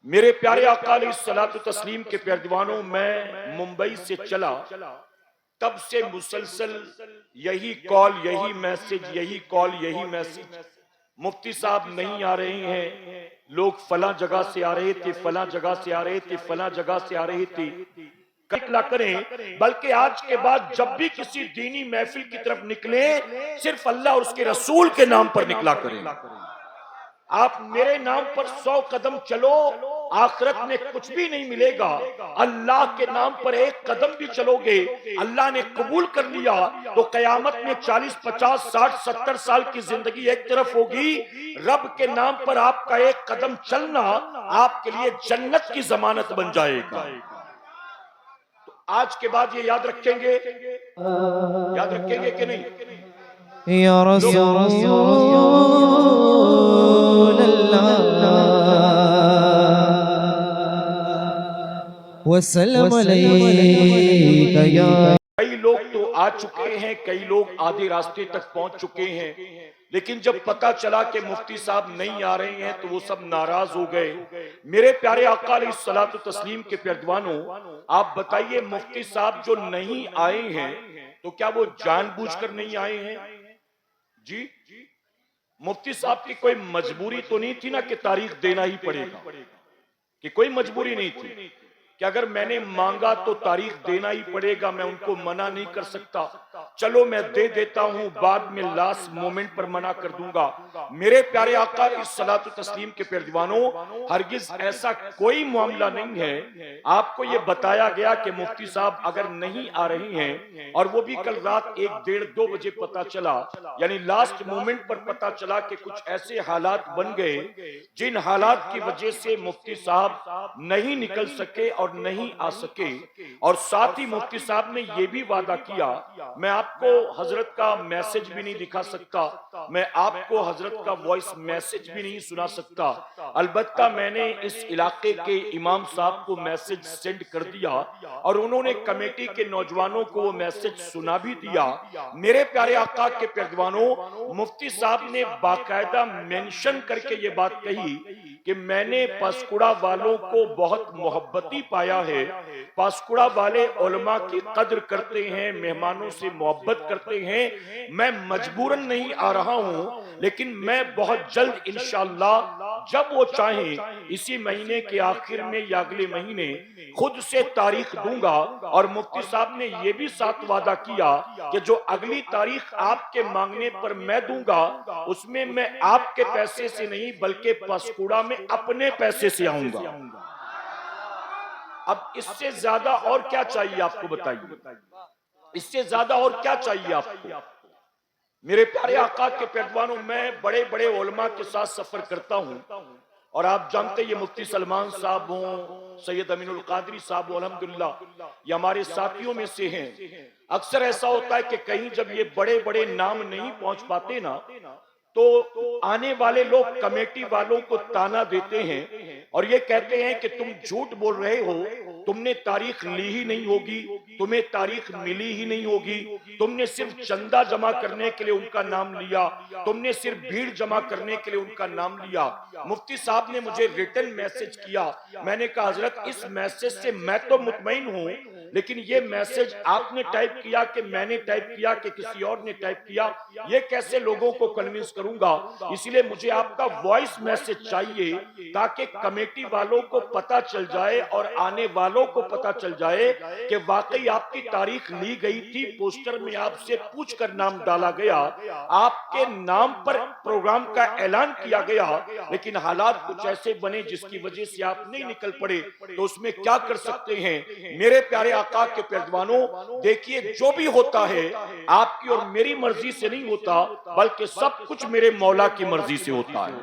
मेरे प्यारे आका अलैहिस्सलातु तस्लीम के प्यारे दीवानों, मैं मुंबई से चला तब से मुसलसल यही कॉल, यही मैसेज, यही कॉल, यही मैसेज। मुफ्ती साहब नहीं आ रहे हैं, लोग फला जगह से आ रहे थे, फला जगह से आ रहे थे, फला जगह से आ रहे थे। निकला करें, बल्कि आज के बाद जब भी किसी दीनी महफिल की तरफ निकले, सिर्फ अल्लाह और उसके रसूल के नाम पर निकला करें। आप मेरे नाम पर 100 कदम चलो, आखिरत में कुछ भी नहीं मिलेगा। अल्लाह के नाम पर एक कदम भी चलोगे, अल्लाह ने कबूल कर लिया तो कयामत में 40, 50, 60, 70 साल की जिंदगी एक तरफ होगी। रब के नाम पर आपका एक कदम चलना आपके लिए जन्नत की जमानत बन जाएगा। तो आज के बाद ये याद रखेंगे, याद रखेंगे कि नहीं? या रसूल अल्लाह वसल्लम अलैका या। कई लोग तो आ चुके हैं, कई लोग आधे रास्ते तक पहुंच चुके हैं, लेकिन जब पता चला कि मुफ्ती साहब नहीं आ रहे हैं तो वो सब नाराज हो गए। मेरे प्यारे आका अलैहिस्सलातु तस्लीम के प्यारे दीवानों, आप बताइए, मुफ्ती साहब जो नहीं आए हैं तो क्या वो जानबूझकर नहीं आए हैं? जी, मुफ्ती साहब की कोई मजबूरी तो नहीं थी ना कि तारीख देना ही पड़ेगा, कि कोई मजबूरी नहीं थी कि अगर मैंने मांगा तो तारीख देना ही पड़ेगा, मैं उनको मना नहीं कर सकता। चलो मैं दे देता हूं, बाद में लास्ट मोमेंट पर मना कर दूंगा। मेरे प्यारे आका इस सलातु तस्लीम के प्यारे दीवानों, हरगिज ऐसा कोई मामला नहीं है। आपको ये बताया गया कि मुफ्ती साहब अगर नहीं आ रहे हैं, और वो भी कल रात 1, 1:30, 2 बजे पता चला, यानी लास्ट मोमेंट पर पता चला कि कुछ ऐसे हालात बन गए जिन हालात की वजह से मुफ्ती साहब नहीं निकल सके और नहीं आ सके। और साथ ही मुफ्ती साहब ने यह भी वादा किया, मैं आपको हजरत का मैसेज भी नहीं दिखा सकता, मैं आपको हजरत का वॉइस मैसेज भी नहीं सुना सकता। अलबत्ता मैंने इस इलाके के इमाम साहब को मैसेज सेंड कर दिया और उन्होंने कमेटी के नौजवानों को वो मैसेज सुना भी दिया। मेरे प्यारे आका के प्यारवानों, मुफ्ती साहब ने बाकायदा मेंशन करके ये बात कही कि मैंने पासकुड़ा वालों को बहुत मोहब्बती पाया है, पासकुड़ा वाले उलमा की कद्र करते हैं, मेहमानों से मोहब्बत करते हैं। मैं मजबूरन नहीं आ रहा हूं, लेकिन मैं बहुत जल्द इंशाअल्लाह जब वो चाहें इसी महीने के आखिर में या अगले महीने खुद से तारीख दूंगा। और मुफ्ती साहब ने यह भी साथ वादा किया कि जो अगली तारीख आपके मांगने पर मैं दूंगा, उसमें मैं आपके पैसे से नहीं बल्कि पासकुड़ा में अपने पैसे से आऊंगा। अब इससे ज्यादा और क्या चाहिए आपको, बताइए, इससे ज्यादा और क्या चाहिए आपको? मेरे प्यारे आका के पैरवानों, मैं बड़े बड़े उलमा के साथ सफर करता हूं और आप जानते हैं ये मुफ्ती सलमान साहब हों, सैयद अमीनुल कादरी साहब हो, अल्हम्दुलिल्लाह ये हमारे साथियों में से हैं। अक्सर ऐसा होता है कि कहीं जब ये बड़े बड़े नाम नहीं पहुंच पाते ना, तो आने वाले लोग कमेटी वालों को ताना देते हैं और ये कहते हैं कि तुम झूठ बोल रहे हो, तुमने तारीख ली ही नहीं होगी, तुम्हें तारीख मिली ही नहीं होगी, तुमने सिर्फ चंदा जमा करने के लिए उनका नाम लिया, तुमने सिर्फ भीड़ जमा करने के लिए उनका नाम लिया। मुफ्ती साहब ने मुझे रिटन मैसेज किया, मैंने कहा हजरत इस मैसेज से मैं तो मुतमईन हूं, लेकिन ये मैसेज आपने टाइप किया कि मैंने टाइप किया कि किसी और ने टाइप किया, ये कैसे लोगों को कन्विंस करूंगा? इसलिए मुझे आपका वॉइस मैसेज चाहिए ताकि कमेटी वालों को पता चल जाए और आने वालों को पता चल जाए कि वाकई आपकी तारीख ली गई थी, पोस्टर में आपसे पूछकर नाम डाला गया, आपके नाम पर प्रोग्राम का ऐलान किया गया, लेकिन हालात कुछ ऐसे बने जिसकी वजह से आप नहीं निकल पड़े, तो उसमें क्या कर सकते हैं? मेरे प्यारे आका के पैरवानों, देखिए जो भी होता है आपकी और मेरी मर्जी से नहीं होता, बल्कि सब कुछ मेरे मौला की मर्जी से होता है।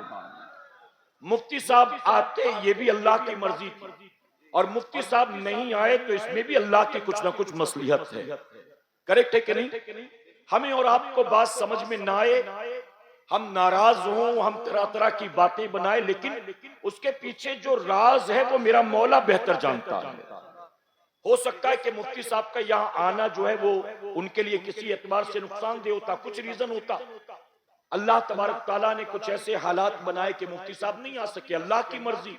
मुफ्ती साहब आते ये भी अल्लाह की मर्जी थी, और मुफ्ती साहब नहीं आए तो इसमें भी अल्लाह की कुछ ना कुछ मसलिहत है। करेक्ट है कि नहीं? हमें और आपको बात समझ में ना आए, हम नाराज हों, हम तरह तरह की बातें बनाए, लेकिन उसके पीछे जो राज है वो मेरा मौला बेहतर जानता है। हो सकता है कि मुफ्ती साहब का यहाँ आना जो है वो उनके लिए किसी एतबार से नुकसानदेह होता, कुछ रीजन होता। अल्लाह तबारक ताला ने कुछ ऐसे हालात बनाए कि मुफ्ती साहब नहीं आ सके, अल्लाह की मर्जी।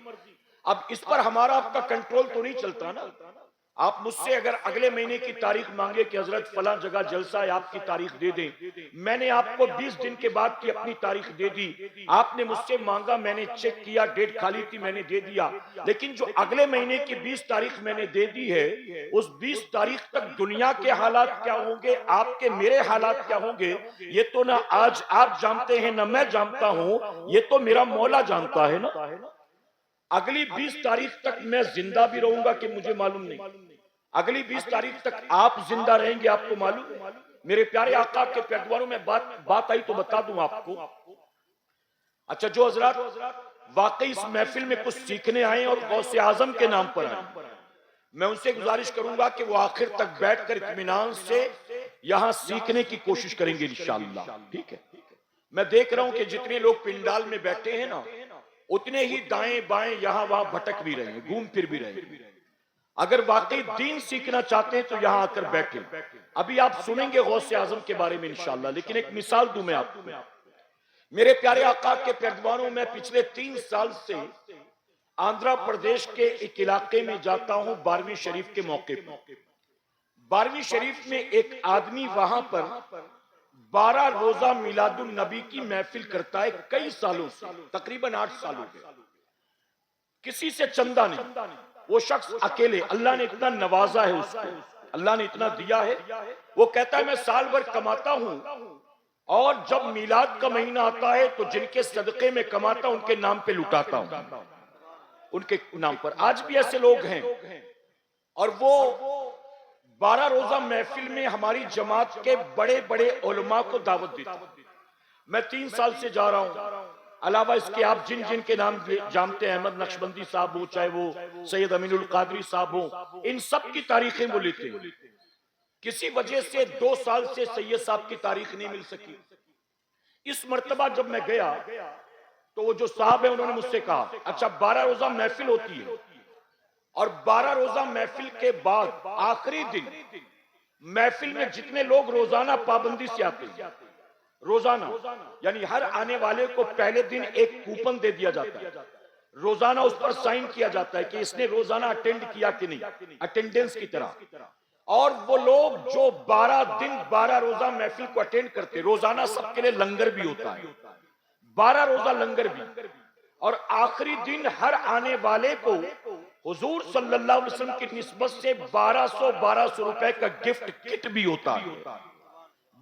अब इस पर हमारा आपका कंट्रोल तो नहीं चलता ना। आप मुझसे अगर अगले महीने की तारीख मांगे कि हजरत फला जगह जलसा है, आपकी तारीख दे दें, मैंने आपको 20 दिन के बाद की अपनी तारीख दे दी, आपने मुझसे मांगा, मैंने चेक किया, डेट खाली थी, मैंने दे दिया, लेकिन जो अगले महीने की 20 तारीख मैंने दे दी है, उस 20 तारीख तक दुनिया के हालात क्या होंगे, आपके मेरे हालात क्या होंगे, ये तो ना आज आप जानते हैं ना मैं जानता हूं, ये तो मेरा मौला जानता है ना। अगली 20 तारीख तक मैं जिंदा भी रहूंगा कि मुझे मालूम नहीं, अगली 20 तारीख तक आप जिंदा रहेंगे आपको मालूम। मेरे प्यारे आका के पैगंबरों में बात आई तो बता दूं आपको। अच्छा, जो हजरात वाकई इस महफिल में कुछ सीखने आए और गौसे आजम के नाम पर आए, मैं उनसे गुजारिश करूंगा कि वो आखिर तक बैठकर इत्मीनान से यहां सीखने की कोशिश करेंगे इंशाअल्लाह। ठीक है, मैं देख रहा हूं कि जितने लोग पिंडाल में बैठे हैं ना, उतने ही दाएं बाएं यहां वहां भटक भी रहे हैं, घूम फिर भी रहे हैं। अगर वाकई दीन सीखना चाहते हैं तो यहां आकर बैठे। अभी आप सुनेंगे गौसे आजम के बारे में इंशाअल्लाह, लेकिन एक मिसाल दूं मैं आपको। मेरे प्यारे आका के पैगंबरों में पिछले 3 साल से आंध्र प्रदेश के एक इलाके में जाता हूं 12वीं शरीफ के मौके पर। 12वीं शरीफ में एक आदमी वहां पर 12 रोजा मिलादुल नबी की महफिल करता है कई सालों से, तकरीबन 8 साल हो गए। किसी से चंदा नहीं, वो शख्स अकेले, अल्लाह ने इतना नवाजा है उसको, अल्लाह ने इतना दिया है। वो कहता है मैं साल भर कमाता हूं और जब मिलाद का महीना आता है तो जिनके सदके में कमाता हूं उनके नाम पे लुटाता हूं, उनके नाम पर। आज भी ऐसे लोग हैं। और वो 12 रोजा महफिल में हमारी जमात के बड़े बड़े उलमा को दावत देता है। मैं 3 साल से जा रहा हूं। अलावा इसके आप जिन जिन के नाम जानते हैं, अहमद नक्शबंदी साहब हो, चाहे वो सैयद अमीनुल कादरी साहब हो, इन सब की तारीखें वो लेते हैं। किसी वजह से 2 साल से सैयद साहब की तारीख नहीं मिल सकी। इस मर्तबा जब मैं गया तो वो जो साहब है उन्होंने मुझसे कहा, अच्छा 12 रोजा महफिल होती है और 12 रोजा महफिल के बाद आखिरी दिन महफिल में जितने लोग रोजाना पाबंदी से आते हैं, रोजाना यानी हर आने वाले को पहले दिन एक कूपन दे दिया जाता है, रोजाना उस पर साइन किया जाता है कि इसने रोजाना अटेंड किया कि नहीं, अटेंडेंस की तरह। और वो लोग जो 12 दिन 12 रोजा महफिल को अटेंड करते, रोजाना सबके लिए लंगर भी होता है, 12 रोजा लंगर भी, और आखिरी दिन हर आने वाले को हुजूर सल्लल्लाहु अलैहि वसल्लम की निस्बत से 1200 रुपए का गिफ्ट किट भी होता है।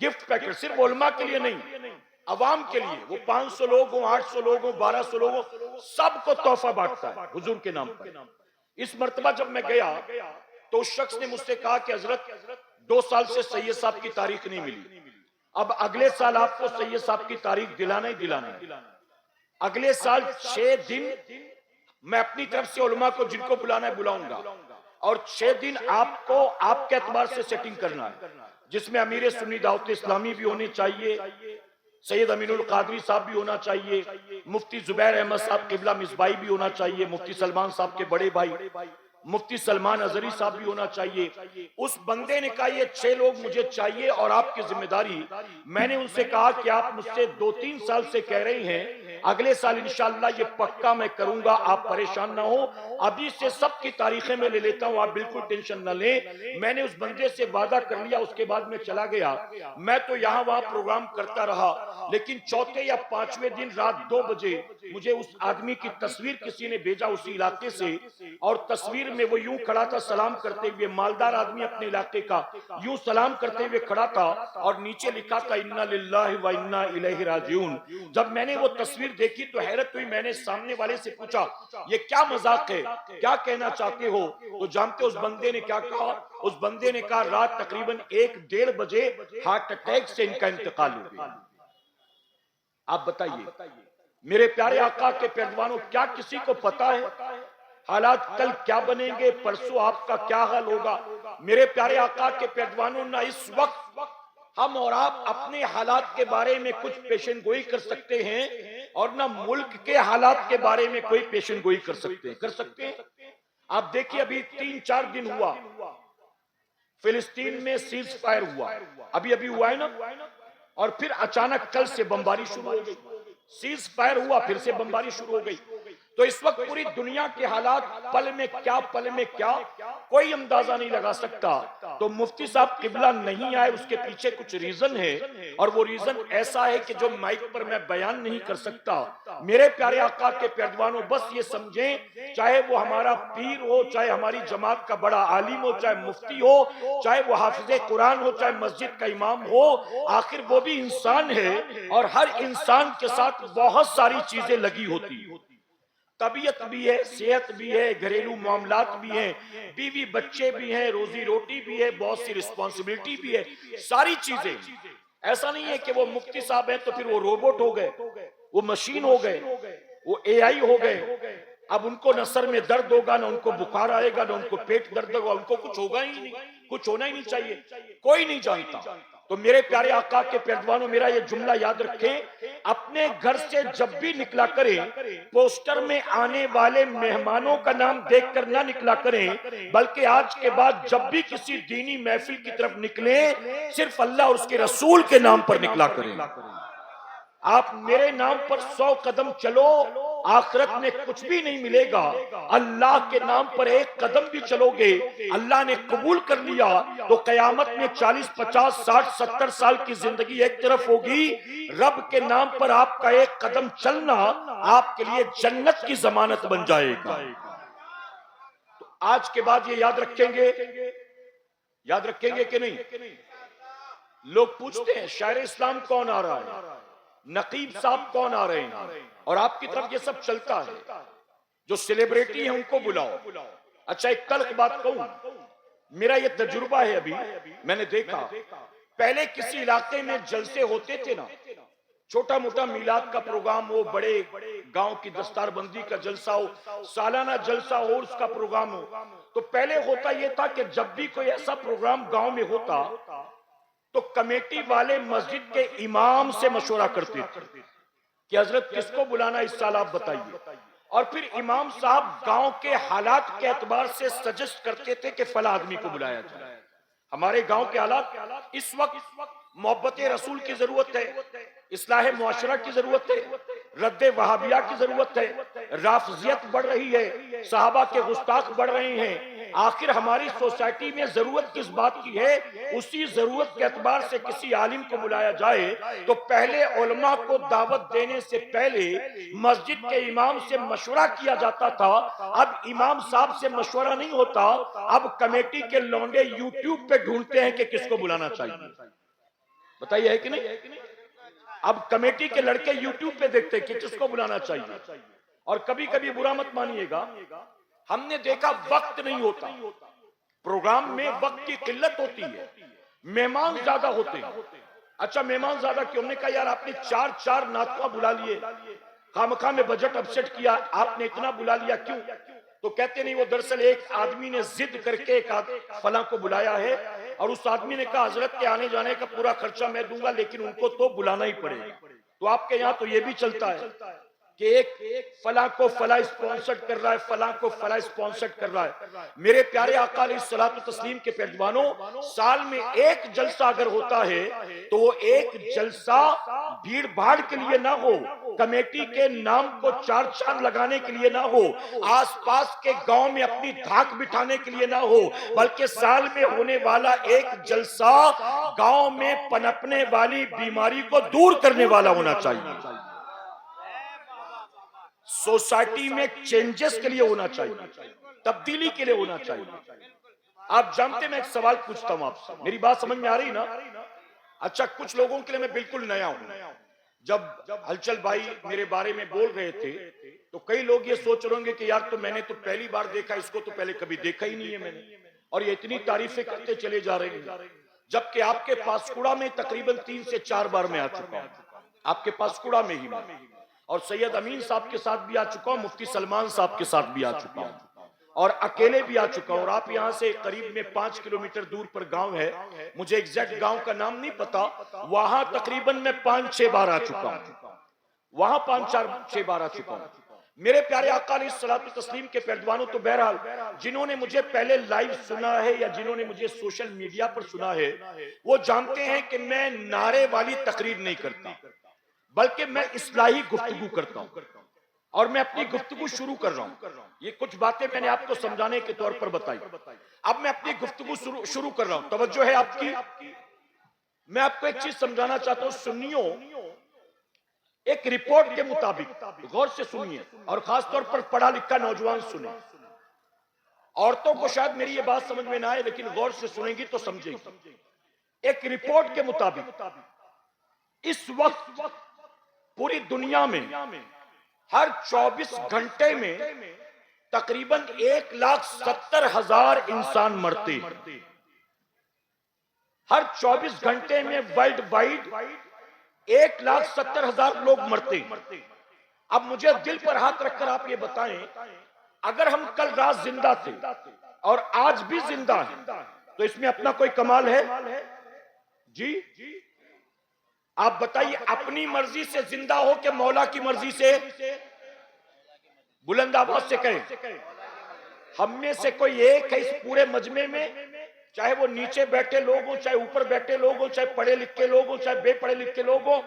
गिफ्ट पैकेट सिर्फ उलमा के लिए नहीं, अवाम के लिए। वो 500 लोग हो, 800 लोग हो, 1200 लोग हो, सबको तोहफा बांटता है हुजूर के नाम पर। इस मर्तबा जब मैं गया तो उस शख्स ने मुझसे कहा कि हजरत 2 साल से सैयद साहब की तारीख नहीं मिली, अब अगले साल आपको सैयद साहब की तारीख दिलाना ही दिलाना है। अगले साल 6 दिन मैं अपनी तरफ से उलमा को जिनको बुलाना है बुलाऊंगा, और 6 दिन आपको आपके एतबार से सेटिंग करना है, जिसमें अमीर सुन्नी दावत इस्लामी भी होने चाहिए, सैयद अमीनुल कादरी साहब भी होना चाहिए, मुफ्ती जुबैर अहमद साहब किबला मिसबाई भी होना चाहिए, मुफ्ती सलमान साहब के बड़े भाई मुफ्ती सलमान अजहरी साहब भी होना चाहिए। उस बंदे ने कहा ये 6 लोग मुझे चाहिए और आपकी जिम्मेदारी। मैंने उनसे कहा कि आप मुझसे 2-3 साल से कह रही हैं, अगले साल इंशाअल्लाह ये पक्का मैं करूंगा, आप परेशान ना हो, अभी से सबकी तारीखें मैं ले लेता हूं, आप बिल्कुल टेंशन ना लें। मैंने उस बंदे से वादा कर लिया, उसके बाद मैं चला गया। मैं तो यहां वहां प्रोग्राम करता रहा, लेकिन चौथे या 5वें दिन रात 2 बजे मुझे उस आदमी की तस्वीर किसी ने भेजा उसी इलाके से, और तस्वीर में वो यूं खड़ा था सलाम करते हुए, मालदार आदमी अपने इलाके का, यूं सलाम करते हुए खड़ा था, और नीचे लिखा था इन्ना लिल्लाहि व इन्ना इलैहि राजिऊन। जब मैंने वो तस्वीर देखी तो हैरत हुई। मैंने सामने वाले से पूछा ये क्या मजाक है, क्या कहना चाहते हो? तो जानते उस बंदे ने क्या कहा? उस बंदे ने कहा रात तकरीबन 1-1:30 बजे हार्ट अटैक से इनका इंतकाल हो गया। आप बताइए मेरे प्यारे आका के पैगंबरों, क्या किसी को पता है हालात कल क्या बनेंगे, परसों आपका क्या हाल होगा? मेरे प्यारे आका के पैगंबरों, ना इस वक्त हम और आप अपने हालात के बारे में कुछ पेशन गोई कर सकते हैं, और ना मुल्क के हालात के बारे में कोई पेशन गोई कर सकते हैं। आप देखिए अभी 3-4 दिन हुआ फिलिस्तीन में सीज फायर हुआ, अभी अभी हुआ है ना, और फिर अचानक कल से बमबारी शुरू हो गई। सीज फायर हुआ, फिर से बमबारी शुरू हो गई। तो इस वक्त पूरी दुनिया के हालात पल में क्या कोई अंदाजा नहीं लगा सकता। तो मुफ्ती साहब किबला नहीं आए, उसके पीछे कुछ रीजन है, और वो रीजन ऐसा है कि जो माइक पर मैं बयान नहीं कर सकता। मेरे प्यारे आका के पैरवानों, बस ये समझें, चाहे वो हमारा पीर हो, चाहे हमारी जमात का बड़ा आलिम हो, चाहे मुफ्ती हो, चाहे वो हाफिज कुरान हो, चाहे मस्जिद का इमाम हो, आखिर वो भी इंसान है और हर इंसान के साथ बहुत सारी चीजें लगी होती है। तबीयत भी है, सेहत भी है, घरेलू मामलात भी हैं, बीवी बच्चे भी हैं, रोजी रोटी भी है, बहुत सी रिस्पॉन्सिबिलिटी भी है, सारी चीजें। ऐसा नहीं है कि वो मुफ्ती साहब हैं तो फिर वो रोबोट हो गए, वो मशीन हो गए, वो एआई हो गए। अब उनको न सर में दर्द होगा, न उनको बुखार आएगा, न उनको पेट दर्द होगा, उनको कुछ होगा ही नहीं, कुछ होना ही नहीं चाहिए, कोई नहीं जानता। तो मेरे प्यारे आका के पैरवानों, मेरा ये जुमला याद रखें, अपने घर से जब भी निकला करें, पोस्टर में आने वाले मेहमानों का नाम देखकर ना निकला करें, बल्कि आज के बाद जब भी किसी दीनी महफिल की तरफ निकले, सिर्फ अल्लाह और उसके रसूल के नाम पर निकला करें। आप मेरे नाम पर 100 कदम चलो, आखिरत में कुछ भी नहीं मिलेगा। अल्लाह के नाम पर एक कदम भी चलोगे, अल्लाह ने कबूल कर लिया, तो कयामत में 40, 50, 60, 70 साल की जिंदगी एक तरफ होगी। रब के नाम पर आपका एक कदम चलना आपके लिए जन्नत की जमानत बन जाएगा। तो आज के बाद ये याद रखेंगे कि नहीं? लोग पूछते हैं शायर इस्लाम कौन आ रहा है, नकीब साहब कौन आ रहे हैं, और आपकी तरफ ये सब चलता है। जो सेलिब्रिटी है उनको बुलाओ। अच्छा, एक तल्ख बात कहूं, मेरा ये तजुर्बा है, अभी मैंने देखा, पहले किसी इलाके में जलसे होते थे ना, छोटा मोटा मिलाद का प्रोग्राम हो, बड़े गांव की दस्तारबंदी का जलसा हो, सालाना जलसा हो, उसका प्रोग्राम हो, तो पहले होता यह था कि जब भी कोई ऐसा प्रोग्राम गांव में होता तो कमेटी वाले मस्जिद के इमाम से मशवरा करते थे कि हजरत किसको बुलाना इस साल आप बताइए, और फिर इमाम साहब गांव के हालात के एतबार से सजेस्ट करते थे कि फला आदमी को बुलाया जाए। हमारे गांव के हालात इस वक्त मोहब्बत रसूल की जरूरत है, इस्लाह मुआशरा की जरूरत है, रद्द वहाबिया की जरूरत है, राफजियत बढ़ रही है, साहबा के गुस्ताख बढ़ रहे हैं। आखिर हमारी सोसाइटी में जरूरत किस बात की है? उसी जरूरत के एतबार से किसी आलिम को बुलाया जाए। तो पहले उलमा को दावत देने से पहले मस्जिद के इमाम से मशवरा किया जाता था। अब इमाम साहब से मशवरा नहीं होता, अब कमेटी के लौंडे यूट्यूब पे ढूंढते हैं कि किसको बुलाना चाहिए। बताइए, है कि नहीं? अब कमेटी के लड़के यूट्यूब पे देखते हैं कि किसको बुलाना चाहिए। और कभी कभी बुरा मत मानिएगा, हमने देखा वक्त नहीं होता, प्रोग्राम में वक्त की किल्लत होती है, मेहमान ज्यादा होते हैं। अच्छा, मेहमान ज्यादा क्यों? हमने कहा यार आपने चार नातवा बुला लिए, खामखा में बजट अपसेट किया, आपने इतना बुला लिया क्यों? तो कहते नहीं, वो दरअसल एक आदमी ने जिद करके एक फला को बुलाया है, और उस आदमी ने कहा हजरत के आने जाने का पूरा खर्चा मैं दूंगा, लेकिन उनको तो बुलाना ही पड़ेगा। तो आपके यहाँ तो ये भी चलता है कि एक फला को फला स्पॉन्सर कर रहा है, फला को फला स्पॉन्सर कर रहा है। मेरे प्यारे आका अलैहिस्सलातु तस्लीम के पैरवानों, साल में एक जलसा अगर होता है तो वो एक जलसा भीड़ भाड़ के लिए ना हो, कमेटी के नाम को चार चांद लगाने के लिए ना हो, आसपास के गांव में अपनी धाक बिठाने के लिए ना हो, बल्कि साल में होने वाला एक जलसा गांव में पनपने वाली बीमारी को दूर करने वाला होना चाहिए, सोसाइटी में चेंजेस के लिए होना चाहिए, तब्दीली के लिए होना चाहिए। आप जानते, मैं एक सवाल पूछता हूं आपसे, मेरी बात समझ में आ रही ना? अच्छा, कुछ लोगों के लिए मैं बिल्कुल नया हूं। जब हलचल भाई मेरे बारे में बोल रहे थे तो कई लोग ये सोच रहे होंगे कि यार तो मैंने तो पहली बार देखा, इसको तो पहले कभी देखा ही नहीं है मैंने, और ये इतनी तारीफें करते चले जा रहे हैं। जबकि आपके पासकुड़ा में तकरीबन 3 से 4 बार मैं आ चुका हूं, आपके पासकुड़ा में ही मैं, और सैयद अमीन साहब के साथ भी आ चुका हूं, मुफ्ती सलमान साहब के साथ भी आ चुका हूं, और अकेले भी आ चुका हूं। और आप यहां से करीब में 5 किलोमीटर दूर पर गांव है, मुझे एग्जैक्ट गांव का नाम नहीं पता, वहां तकरीबन मैं 5-6 बार आ चुका हूं, वहां 5-4-6 बार आ चुका हूं। मेरे प्यारे आका अलैहिस्सलातु तस्लीम के पैरवानों, तो बहरहाल जिन्होंने मुझे पहले लाइव सुना है या जिन्होंने मुझे सोशल मीडिया पर सुना है, वो जानते हैं कि मैं नारे वाली तकरीर नहीं करता, बल्कि मैं इस्लाही गुफ्तगू करता हूं। और मैं अपनी गुफ्तगू शुरू कर रहा हूं। ये कुछ बातें मैंने आपको समझाने के तौर पर बताई। अब मैं अपनी गुफ्तगू शुरू कर रहा हूं। तवज्जो है आपकी। मैं आपको एक चीज समझाना चाहता हूं सुन्नियों, एक रिपोर्ट के मुताबिक, गौर से सुनिए और खासतौर पर पढ़ा लिखा नौजवान सुने। औरतों को शायद मेरी ये बात समझ में ना आए, लेकिन गौर से सुनेंगी तो समझेंगी। एक रिपोर्ट के मुताबिक इस वक्त पूरी दुनिया में हर 24 घंटे में तकरीबन 1,70,000 इंसान मरते हैं। हर 24 घंटे में वर्ल्ड वाइड 1,70,000 लोग मरते हैं। अब मुझे दिल पर हाथ रखकर आप ये बताएं, अगर हम कल रात जिंदा थे और आज भी जिंदा हैं, तो इसमें अपना कोई कमाल है? जी आप बताइए, अपनी मर्जी से जिंदा हो कि मौला की मर्जी से? बुलंद आवाज से कहें। हम में से कोई एक है इस पूरे मजमे में, चाहे वो नीचे बैठे लोग हो, चाहे ऊपर बैठे लोग हो, चाहे पढ़े लिखे लोग हो, चाहे बेपढ़े लिखे लोग हो,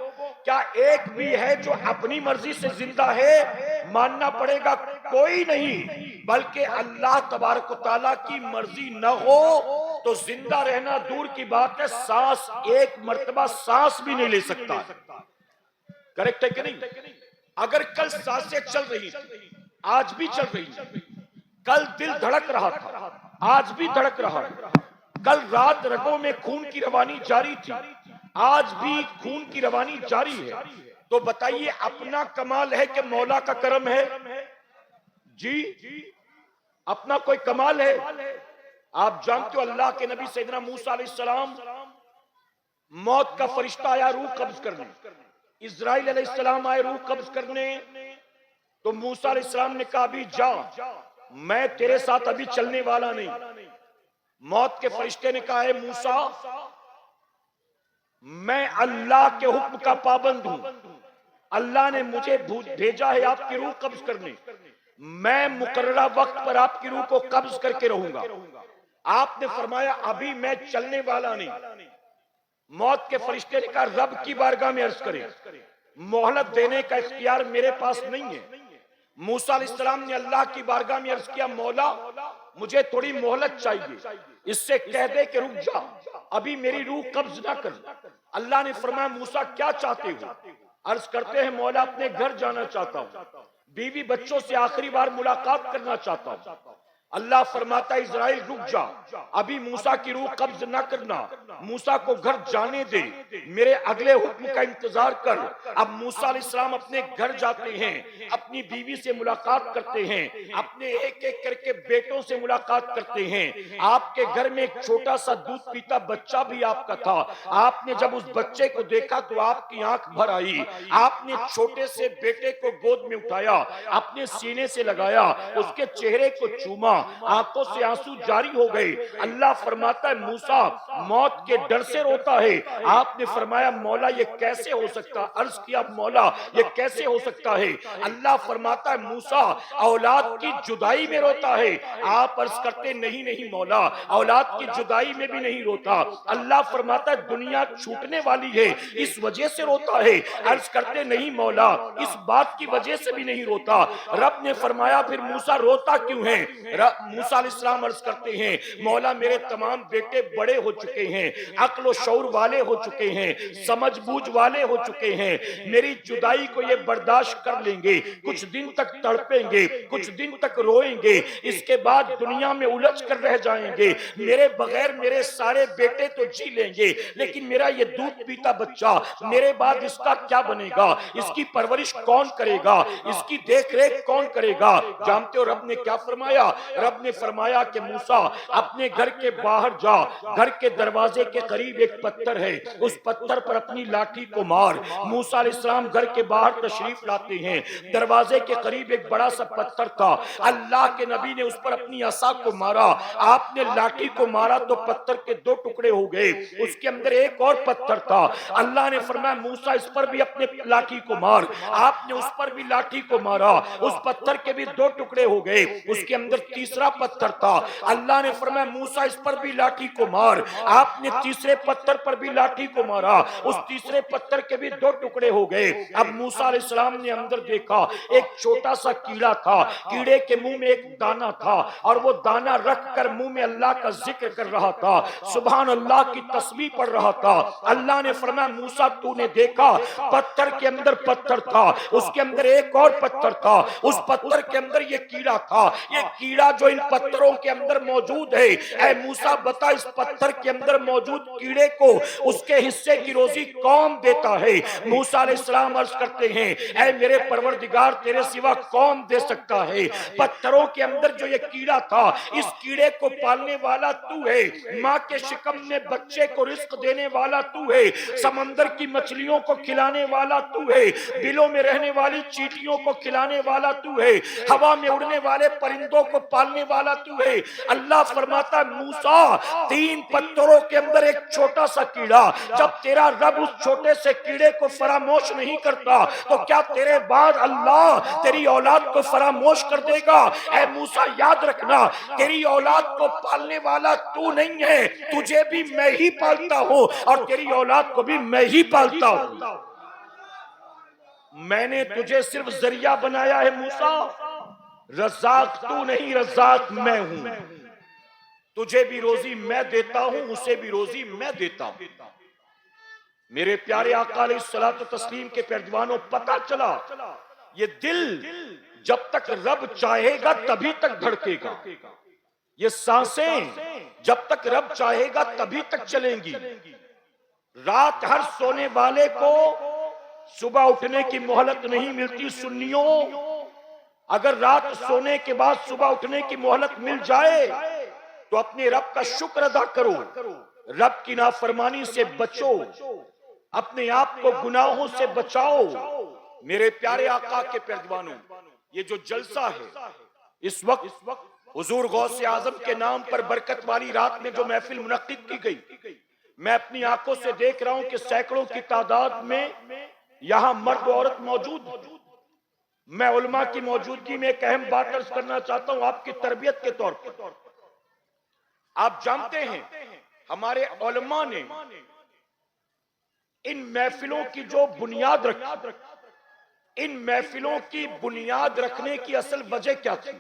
क्या एक भी है जो अपनी मर्जी से जिंदा है? मानना पड़ेगा कोई नहीं, बल्कि अल्लाह तबारक व तआला की मर्जी न हो तो जिंदा रहना दूर की बात है, सांस एक मर्तबा सांस भी नहीं ले सकता। करेक्ट है कि नहीं? अगर कल सांसें चल रही थी, आज भी चल रही है, कल दिल धड़क रहा था, आज भी धड़क रहा है, कल रात रगों में खून की रवानी जारी थी, आज भी खून की रवानी जारी है, तो बताइए अपना कमाल है कि मौला का करम है? जी अपना कोई कमाल है? आप जानते हो अल्लाह के नबी सैयदना मूसा अलैहिस्सलाम, मौत का फरिश्ता आया रूह कब्ज करने, इजराइल अलैहिस्सलाम आए रूह कब्ज करने, तो मूसा अलैहिस्सलाम ने कहा अभी जा, मैं तेरे साथ अभी चलने वाला नहीं। मौत के फरिश्ते ने कहा है मूसा, मैं अल्लाह के हुक्म का पाबंद हूं, अल्लाह ने मुझे भेजा है आपकी रूह कब्ज करने, मैं मुकर्ररा वक्त पर आपकी रूह को कब्ज करके रहूंगा। आपने फरमाया अभी मैं चलने वाला नहीं। मौत के फरिश्ते ने कहा रब की बारगाह में अर्ज करें, मोहलत देने का इख्तियार मेरे पास नहीं है। मूसा अलैहिस्सलाम ने अल्लाह की बारगाह में अर्ज किया मौला मुझे थोड़ी मोहलत चाहिए, इससे कह दे कि रुक जा, अभी मेरी रूह कब्ज ना कर। अल्लाह ने फरमाया मूसा क्या चाहते हो? अर्ज करते हैं मौला अपने घर जाना चाहता हूँ, बीवी बच्चों से आखिरी बार मुलाकात करना चाहता हूँ। अल्लाह फरमाता इजराइल रुक जा, अभी मूसा की रूह कब्ज न करना, मूसा को घर जाने दे, मेरे अगले हुक्म का इंतजार कर। अब मूसा अलैहिस्सलाम अपने घर जाते हैं, अपनी बीवी से मुलाकात करते हैं, अपने एक एक करके बेटों से मुलाकात करते हैं। आपके घर में एक छोटा सा दूध पीता बच्चा भी आपका था, आपने जब उस बच्चे को देखा तो आपकी आंख भर आई, आपने छोटे से बेटे को गोद में उठाया, अपने सीने से लगाया, उसके चेहरे को चूमा, आंखों से आंसू जारी हो गए। अल्लाह फरमाता है मूसा मौत के डर से रोता है। आपने फरमाया मौला ये कैसे हो सकता? अर्ज किया मौला ये कैसे हो सकता है? अल्लाह फरमाता है मूसा औलाद की जुदाई में रोता है। आप अर्ज करते नहीं नहीं मौला औलाद की जुदाई में भी नहीं रोता। अल्लाह फरमाता है दुनिया छूटने वाली है इस वजह से रोता है। अर्ज करते नहीं मौला इस बात की वजह से भी नहीं रोता। रब ने फरमाया फिर मूसा रोता क्यों है? मूसा अलैहिस्सलाम अर्ज करते हैं मौला मेरे तमाम बेटे बड़े हो चुके हैं, अक्ल और शऊर वाले हो चुके हैं, समझ बूझ वाले हो चुके हैं, मेरी जुदाई को ये बर्दाश्त कर लेंगे, कुछ दिन तक तड़पेंगे, कुछ दिन तक रोएंगे, इसके बाद दुनिया में उलझ कर रह जाएंगे, मेरे बगैर मेरे सारे बेटे तो जी लेंगे, लेकिन मेरा ये दूध पीता बच्चा मेरे बाद इसका क्या बनेगा? इसकी परवरिश कौन करेगा? इसकी देख रेख कौन करेगा? जानते हो रब ने क्या फरमाया? रब ने फरमाया कि मूसा अपने घर के बाहर जा, घर के दरवाजे के करीब एक पत्थर है, उस पत्थर पर अपनी लाठी को मार। मूसा अलैहिस्सलाम घर के बाहर तशरीफ लाते हैं, दरवाजे के करीब एक बड़ा सा पत्थर था, अल्लाह के नबी ने उस पर अपनी असा को मारा, आपने लाठी को मारा तो पत्थर के दो टुकड़े हो गए, उसके अंदर एक और पत्थर था, अल्लाह ने फरमाया मूसा इस पर भी अपने लाठी को मार, आपने उस पर भी लाठी को मारा, उस पत्थर के भी दो टुकड़े हो गए, उसके अंदर तीसरा पत्थर था। अल्लाह ने फरमाया मूसा इस पर भी लाठी को मार। आपने तीसरे पत्थर पर भी लाठी को मारा, उस तीसरे पत्थर के भी दो टुकड़े हो गए। अब मूसा अलैहिस्सलाम ने अंदर देखा, एक छोटा सा कीड़ा था, कीड़े के मुंह में एक दाना था और वो दाना रख कर मुंह में अल्लाह का जिक्र कर रहा था, सुभान अल्लाह की तस्बीह पढ़ रहा था। अल्लाह ने फरमाया मूसा तूने देखा पत्थर के अंदर पत्थर था, उसके अंदर एक और पत्थर था, उस पत्थर के अंदर ये कीड़ा था। ये कीड़ा जो इन पत्थरों के अंदर मौजूद है, ऐ मूसा बता इस पत्थर के अंदर मौजूद कीड़े को उसके हिस्से की रोजी कौन देता है? मूसा अलैहिस्सलाम अर्ज करते हैं ऐ मेरे परवरदिगार तेरे सिवा कौन दे सकता है? पत्थरों के अंदर जो ये कीड़ा था, इस कीड़े को पालने वाला तू है, माँ के शिकम में बच्चे को रिस्क देने वाला तू है, समंदर की मछलियों को खिलाने वाला तू है, बिलों में रहने वाली चींटियों को खिलाने वाला तू है, हवा में उड़ने वाले परिंदों को पालने वाला तू है। अल्लाह फरमाता मूसा तीन पत्थरों के अंदर एक छोटा सा कीड़ा, जब तेरा रब उस छोटे से कीड़े को फरामोश नहीं करता तो क्या तेरे बाद अल्लाह तेरी औलाद को फरामोश कर देगा? ऐ मूसा याद रखना तेरी औलाद को पालने वाला तू नहीं है, तुझे भी मैं ही पालता हूं और तेरी औलाद को भी मैं ही पालता हूं। मैंने तुझे सिर्फ जरिया बनाया है मूसा, रज़ाक तू नहीं, रज़ाक मैं हूं। तुझे भी रोजी मैं देता हूं, उसे भी रोजी मैं देता हूं। मेरे प्यारे आका अलैहिस्सलातु तस्लीम के पैरजवानों, पता चला ये दिल जब तक रब चाहेगा तभी तक धड़केगा, ये सांसें जब तक रब चाहेगा तभी तक चलेंगी। रात हर सोने वाले को सुबह उठने की मोहलत नहीं मिलती। सुन्नियों, अगर रात सोने के बाद सुबह उठने की मोहलत मिल जाए तो अपने रब का शुक्र अदा करो, रब की नाफरमानी से बचो, अपने आप को गुनाहों से बचाओ। मेरे प्यारे आका के पैरजवानों, ये जो जलसा है इस वक्त हुजूर गौसे आजम के नाम पर बरकत वाली रात में जो महफिल मुनक्किद की गई, मैं अपनी आंखों से देख रहा हूं कि सैकड़ों की तादाद में यहां मर्द औरत मौजूद। मैं उलमा की मौजूदगी में एक अहम बात अर्ज करना चाहता हूं आपकी तरबियत के तौर पर। आप जानते हैं हमारे उलमा ने इन महफिलों की जो बुनियाद रखी, इन महफिलों की बुनियाद रखने की असल वजह क्या थी?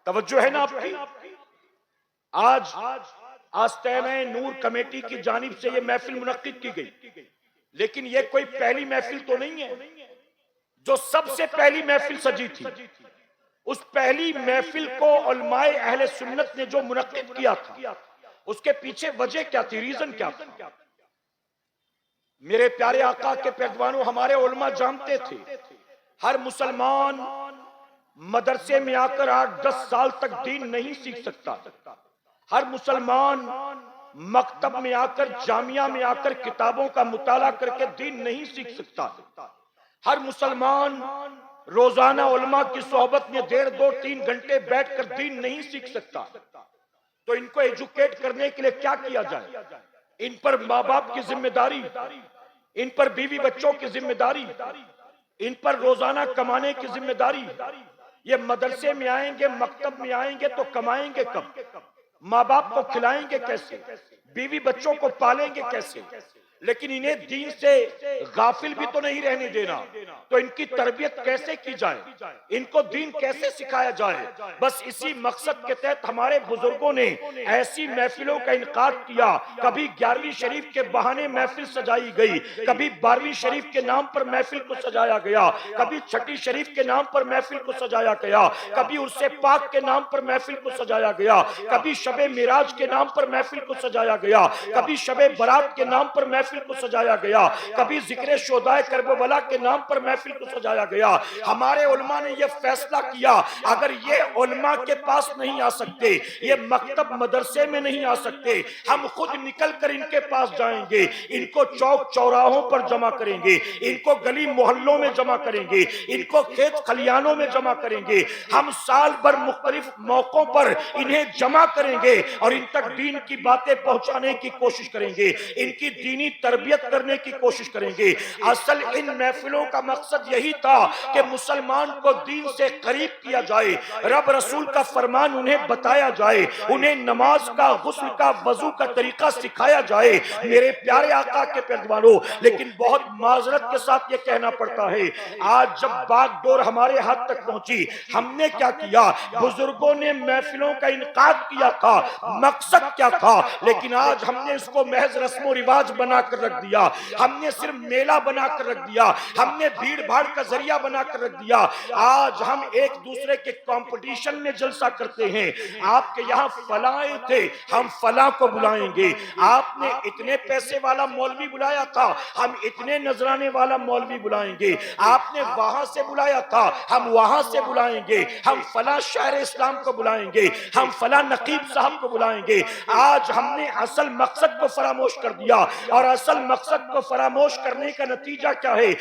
तवज्जो है ना आपकी? आज आस्ताने नूर कमेटी की जानिब से यह महफिल मुनक्किद की गई, लेकिन यह कोई पहली महफिल तो नहीं है। जो सबसे पहली महफिल सजी थी, उस पहली महफिल को उलमाए अहले सुन्नत ने जो मुनक्किद किया था, उसके पीछे वजह क्या थी, रीजन क्या था? मेरे प्यारे आका के पैरजवानों, हमारे उलमा जानते थे हर मुसलमान मदरसे में आकर 8-10 साल तक दीन नहीं सीख सकता। हर मुसलमान मकतब में आकर, जामिया में आकर किताबों का मुताला करके दीन नहीं सीख सकता। हर मुसलमान रोजाना उलमा की सोहबत में 1.5, 2, 3 घंटे बैठकर दीन नहीं सीख सकता। तो इनको एजुकेट करने के लिए क्या किया जाए? इन पर माँ बाप की जिम्मेदारी, इन पर बीवी बच्चों की जिम्मेदारी, इन पर रोजाना कमाने की जिम्मेदारी। ये मदरसे में आएंगे, मकतब में आएंगे तो कमाएंगे कब? माँ बाप को खिलाएंगे कैसे? बीवी बच्चों को पालेंगे कैसे? लेकिन इन्हें दीन से गाफिल भी तो नहीं रहने देना। तो इनकी तरबियत कैसे की जाए, इनको दीन कैसे सिखाया जाए? बस इसी मकसद के तहत हमारे बुजुर्गों ने ऐसी महफिलों का इनकाद किया। कभी 11वीं शरीफ के बहाने महफिल सजाई गई, कभी 12वीं शरीफ के नाम पर महफिल को सजाया गया, कभी छठी शरीफ के नाम पर महफिल को सजाया गया, कभी उससे पाक के नाम पर महफिल को सजाया गया, कभी शबे मिराज के नाम पर महफिल को सजाया गया, कभी शबे बरात के नाम पर महफिल को सजाया गया, कभी जिक्र शोदाए करबला के नाम पर महफिल को सजाया गया। हमारे उलमा ने यह फैसला किया, अगर ये उलमा के पास नहीं आ सकते, ये मकतब मदरसे में नहीं आ सकते, हम खुद निकल कर इनके पास जाएंगे, इनको चौक चौराहों पर जमा करेंगे, इनको गली मोहल्लों में जमा करेंगे, इनको खेत खलियानों में जमा करेंगे। हम साल भर मुख्तलिफ मौकों पर इन्हें जमा करेंगे और इन तक दीन की बातें पहुंचाने की कोशिश करेंगे, इनकी दीनी तरबियत करने की कोशिश करेंगे। असल इन महफिलों का मकसद मकसद यही था कि मुसलमान को दीन से करीब किया जाए, रब रसूल का फरमान उन्हें बताया जाए, उन्हें नमाज का, गुस्ल का, वजू का तरीका सिखाया जाए मेरे प्यारे आका के पैगंबरों। लेकिन बहुत माजरत के साथ ये कहना पड़ता है, आज जब बागडोर हमारे हाथ तक पहुंची, हमने क्या किया? बुजुर्गों ने महफिलों का इनकाद किया था, मकसद क्या था? लेकिन आज हमने इसको महज रस्मो रिवाज बनाकर रख दिया, हमने सिर्फ मेला बनाकर रख दिया, हमने भीड़ भाड़ का जरिया बनाकर रख दिया। आज हम एक दूसरे के कंपटीशन में जलसा करते हैं। आपके यहाँ फलाए थे, हम फला को बुलाएंगे। आपने इतने पैसे वाला मौलवी बुलाया था, हम इतने नजराने वाला मौलवी बुलाएंगे। आपने वहां से बुलाया था, हम वहां से बुलाएंगे। हम फला शायर इस्लाम को बुलाएंगे, हम फला नकीब साहब को बुलाएंगे। आज हमने असल मकसद को फरामोश कर दिया, और असल मकसद को फरामोश करने का नतीजा क्या है?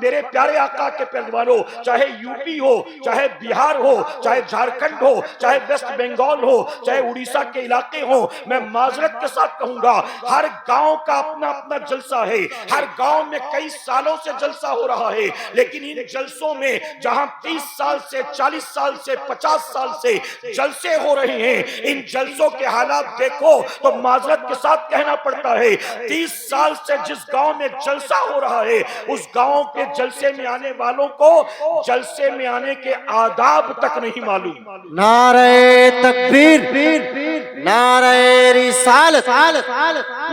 मेरे प्यारे आका के पैगंबरों, चाहे यूपी हो, चाहे बिहार हो, चाहे झारखंड हो, चाहे वेस्ट बंगाल हो, चाहे उड़ीसा के इलाके हो, मैं माजरत के साथ कहूंगा, हर गांव का अपना अपना जलसा है। हर गांव में कई सालों से जलसा हो रहा है, लेकिन इन जलसों में जहां 30 साल से, 40 साल से, 50 साल से जलसे हो रहे हैं, इन जलसों के हालात देखो तो माजरत के साथ कहना पड़ता है, 30 साल से जिस गांव में जलसा हो रहा है, उस गांव के जलसे में आने वालों को जलसे में आने के आदाब तक नहीं मालूम। नारे तकबीर, नारे रिसालत,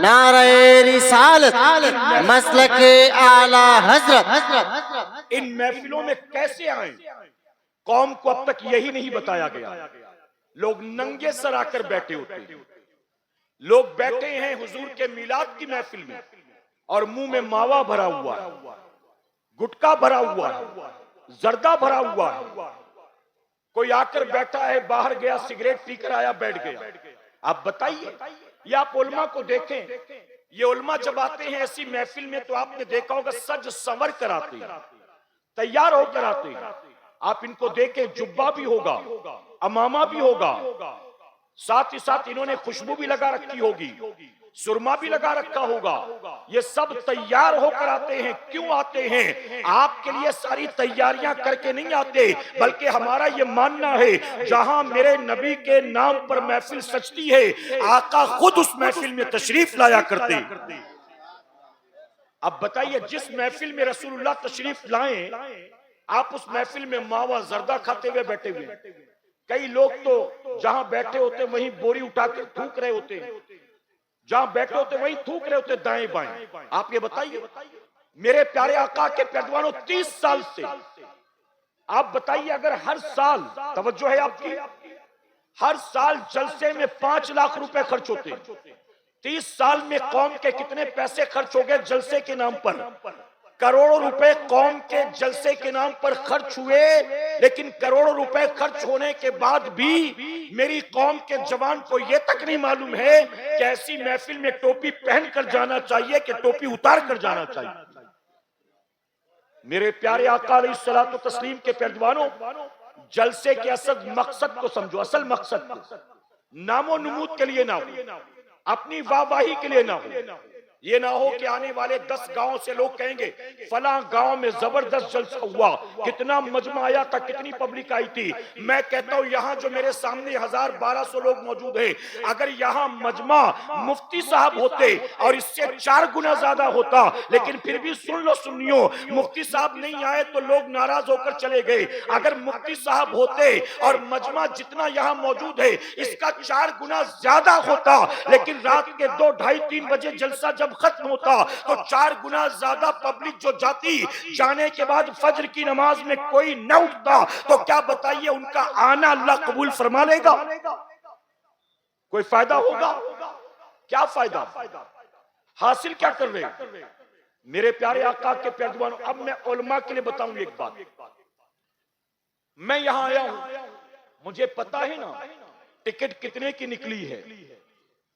नारे रिसालत, मसलक आला हजरत। इन महफिलों में कैसे आए, कौम को अब तक यही नहीं बताया गया। लोग नंगे सर आकर बैठे होते हैं। लोग बैठे हैं हुजूर के मिलाद की महफिल में, और मुंह में मावा भरा हुआ है, गुटखा भरा हुआ है, जर्दा भरा हुआ है। कोई आकर बैठा है, बाहर गया, सिगरेट पीकर आया, बैठ गया। आप बताइए, ये आप उलमा को देखें, ये उलमा जब आते हैं ऐसी महफिल में तो आपने देखा होगा सज संवर कर आते हैं, तैयार होकर आते हैं। आप इनको देखें, जुब्बा भी होगा, अमामा भी होगा, साथ ही साथ इन्होंने खुशबू भी लगा रखी होगी, सुरमा भी लगा रखा होगा। ये सब तैयार होकर आते हैं। क्यों आते हैं? आपके लिए सारी तैयारियां करके नहीं आते, बल्कि हमारा ये मानना है, जहां मेरे नबी के नाम पर महफिल सजती है, आका खुद उस महफिल में तशरीफ लाया करते। अब बताइए, जिस महफिल में रसूलुल्लाह तशरीफ लाए, आप उस महफिल में मावा जर्दा खाते हुए बैठे हुए। कई लोग तो जहां बैठे होते वहीं बोरी उठाकर थूक रहे होते हैं, जहां बैठे होते वहीं थूक रहे होते दाएं बाएं। आप ये बताइए, मेरे प्यारे आका के पैगंबरों 30 साल से, आप बताइए, अगर हर साल, तवज्जो है आपकी, हर साल जलसे में 5 लाख रुपए खर्च होते, 30 साल में कौम के कितने पैसे खर्च हो गए जलसे के नाम पर? करोड़ों रुपए कौम के जलसे के नाम पर खर्च हुए। लेकिन करोड़ों रुपए खर्च होने के बाद भी मेरी कौम के जवान को यह तक नहीं मालूम है कि ऐसी महफिल में टोपी पहनकर जाना चाहिए कि टोपी उतार कर जाना चाहिए। मेरे प्यारे आका अलैहिस्सलातु तस्लीम के पैगंबरों, जलसे के असल मकसद को समझो। असल मकसद को नामो नमूद के लिए ना हो, अपनी वाहवाही के लिए ना हो। ये ना हो कि आने वाले 10 गांव से लोग कहेंगे फला गांव में जबरदस्त जलसा हुआ, कितना मजमा आया था, कितनी पब्लिक आई थी। मैं कहता हूं, यहाँ जो मेरे सामने 1000-1200 लोग मौजूद हैं, अगर यहाँ मजमा मुफ्ती साहब होते और इससे 4 गुना ज्यादा होता, लेकिन फिर भी सुन लो सुन्नियों, मुफ्ती साहब नहीं आए तो लोग नाराज होकर चले गए। अगर मुफ्ती साहब होते और मजमा जितना यहाँ मौजूद है इसका 4 गुना ज्यादा होता, लेकिन रात के 2, 2:30, 3 बजे जलसा जब खत्म होता तो 4 गुना ज्यादा पब्लिक जो जाती, जाने के बाद फजर की नमाज में कोई न उठता, तो क्या बताइए उनका आना अल्लाह कबूल फरमा लेगा? कोई फायदा होगा? क्या फायदा? हासिल क्या कर रहे हैं मेरे प्यारे आका के पैगंबरों? अब मैं उलमा के लिए बताऊं एक बात। मैं यहां आया हूं, मुझे पता है ना टिकट कितने की निकली है।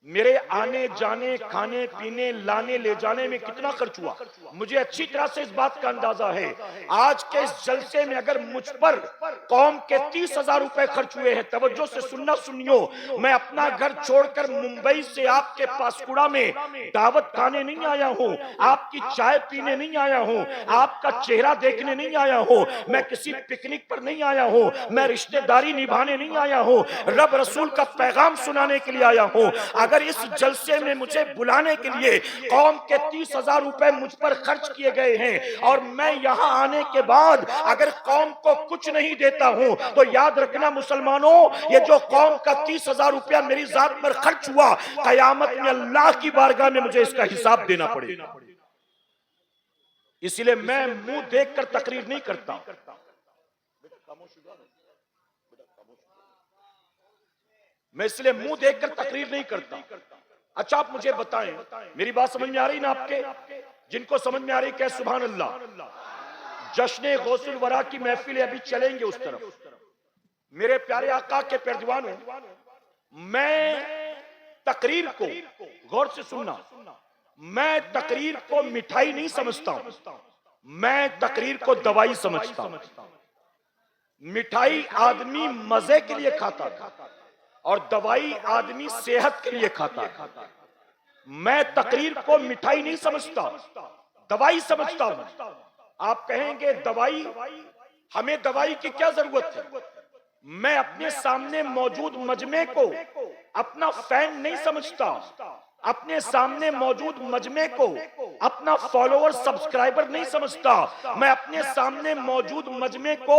मेरे आने जाने, खाने पीने, लाने ले जाने में कितना खर्च हुआ, मुझे अच्छी तरह से इस बात का अंदाजा है। आज के इस जलसे में अगर मुझ पर कौम के 30,000 रुपए खर्च हुए हैं, तवज्जो से सुनना सुनियो, मैं अपना घर छोड़कर मुंबई से आपके पासकुड़ा में दावत खाने नहीं आया हूं, आपकी चाय पीने नहीं आया हूं, आपका चेहरा देखने नहीं आया हूं, मैं किसी पिकनिक पर नहीं आया हूं, मैं रिश्तेदारी निभाने नहीं आया हूं, रब रसूल का पैगाम सुनाने के लिए आया हूं। अगर इस जलसे में मुझे बुलाने के लिए कौम के 30,000 रुपए मुझ पर खर्च किए गए हैं और मैं यहां आने के बाद अगर कौम को कुछ नहीं देता हूं, तो याद रखना मुसलमानों, ये जो कौम का 30,000 रुपया मेरी जात पर खर्च हुआ, कयामत में अल्लाह की बारगाह में मुझे इसका हिसाब देना पड़ेगा। इसलिए मैं मुंह देखकर तकरीर नहीं करता। मैं इसलिए मुंह देखकर तकरीर नहीं करता। अच्छा, आप मुझे बताएं, मेरी बात समझ में आ रही ना आपके? जिनको समझ में आ रही कह सुभान अल्लाह। जश्न गौसुल वरा की महफिल अभी चलेंगे उस तरफ। मेरे प्यारे आका के पैरदीवानों, मैं तकरीर को गौर से सुनना, मैं तकरीर को मिठाई नहीं समझता हूं, मैं तकरीर को दवाई समझता हूं। मिठाई आदमी मजे के लिए खाता है और दवाई आदमी सेहत के लिए खाता है। मैं तकरीर को मिठाई नहीं समझता, दवाई समझता हूं। आप कहेंगे दवाई, हमें दवाई की क्या जरूरत है? मैं अपने सामने मौजूद मजमे को अपना फैन नहीं समझता, अपने सामने मौजूद मजमे को अपना फॉलोअर सब्सक्राइबर नहीं समझता, मैं अपने सामने मौजूद मजमे को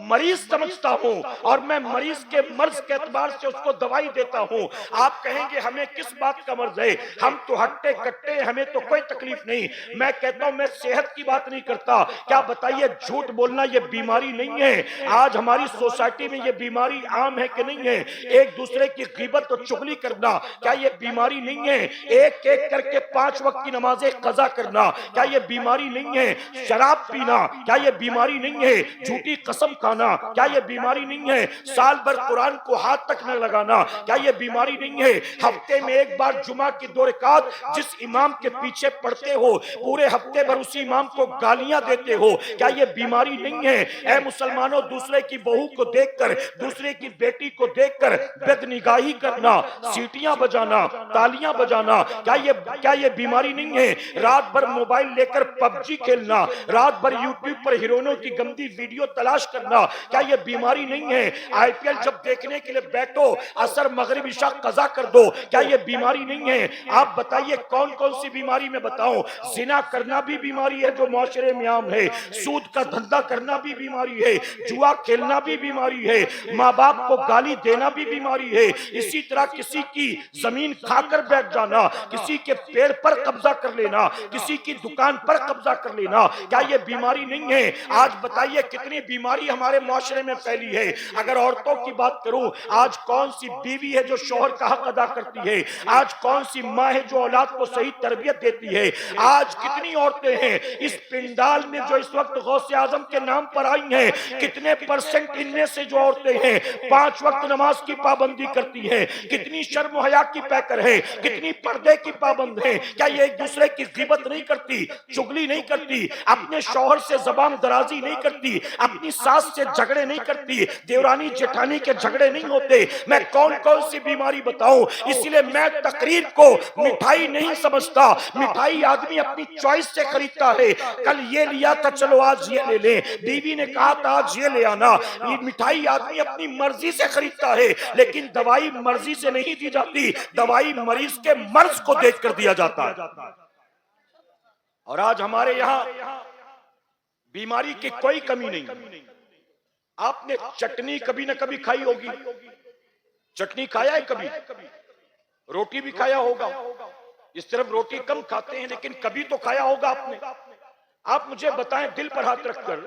मरीज समझता हूं और मैं मरीज के मर्ज के एतबार से उसको दवाई देता हूं। आप कहेंगे हमें किस बात का मर्ज है, हम तो हट्टे कट्टे, हमें तो कोई तकलीफ नहीं। मैं कहता हूं मैं सेहत की बात नहीं करता। क्या बताइए, झूठ बोलना ये बीमारी नहीं है? आज हमारी सोसाइटी में ये बीमारी आम है कि नहीं है? एक दूसरे की गीबत और चुगली करना, क्या ये बीमारी नहीं है? एक एक करके 5 वक्त की नमाजें कज़ा करना, क्या ये बीमारी नहीं है? शराब पीना, क्या ये बीमारी नहीं है? झूठी कसम खाना, क्या ये बीमारी नहीं है? साल भर कुरान को हाथ तक न लगाना, क्या ये बीमारी नहीं है? हफ्ते में एक बार जुमा की 2 रकात जिस इमाम के पीछे पढ़ते हो, पूरे हफ्ते भर उसी इमाम को गालियां देते हो, क्या ये बीमारी नहीं है? ऐ मुसलमानों, दूसरे की बहू को देखकर, दूसरे की बेटी को देखकर बदनिगाही करना, सीटियां बजाना, तालियां बजाना, क्या ये बीमारी नहीं है? रात भर मोबाइल लेकर पबजी खेलना, रात भर यूट्यूब पर हीरोइनों की गंदी वीडियो तलाश करना, क्या ये बीमारी नहीं है? आईपीएल जब देखने के लिए बैठो, असर मगरिब इशा कज़ा कर दो, क्या ये बीमारी नहीं है? आप बताइए कौन कौन सी बीमारी में बताऊं? जिना करना भी बीमारी है जो मुआशरे में आम है, सूद का धंधा करना भी बीमारी है, जुआ खेलना भी बीमारी है, माँ बाप को गाली देना भी बीमारी है, इसी तरह किसी की जमीन खाकर बैठ जाना, किसी के पेड़ पर कब्जा कर लेना, किसी की दुकान पर कब्जा कर लेना, क्या ये बीमारी नहीं है? आज बताइए कितनी बीमारी हमारे मुआशरे में फैली है। अगर औरतों की बात करूं, आज कौन सी बीवी है जो शौहर का हक अदा करती है? आज कौन सी माँ है जो औलाद को सही तरबियत देती है? आज कितनी औरतें हैं इस पिंडाल में जो इस वक्त गौसे आजम के नाम पर आई हैं? कितने % इनमें से जो औरतें हैं 5 वक्त नमाज की पाबंदी करती हैं? कितनी शर्म हया की पैकर है, कितनी पर्दे की पाबंद है? क्या ये एक दूसरे की गिबत नहीं करती, चुगली नहीं करती, अपने शौहर से जबान दराजी नहीं करती, अपनी सास से झगड़े नहीं करती, देवरानी जेठानी के झगड़े नहीं होते? मैं कौन कौन सी बीमारी बताऊं? इसलिए मैं तकरीर को मिठाई नहीं समझता। मिठाई आदमी अपनी चॉइस से खरीदता है, कल ये लिया था चलो आज ये ले ले, बीवी ने कहा था आज ये ले आना। ये मिठाई आदमी अपनी मर्जी से खरीदता है, लेकिन दवाई मर्जी से नहीं दी जाती, दवाई मरीज के मर्ज को देखकर दिया जाता है। और आज हमारे यहां बीमारी की कोई कमी नहीं। आपने चटनी कभी ना कभी खाई होगी, चटनी खाया है कभी? रोटी भी खाया होगा। इस तरफ रोटी कम खाते हैं, लेकिन कभी तो खाया होगा आपने। आप मुझे बताएं दिल पर हाथ रखकर,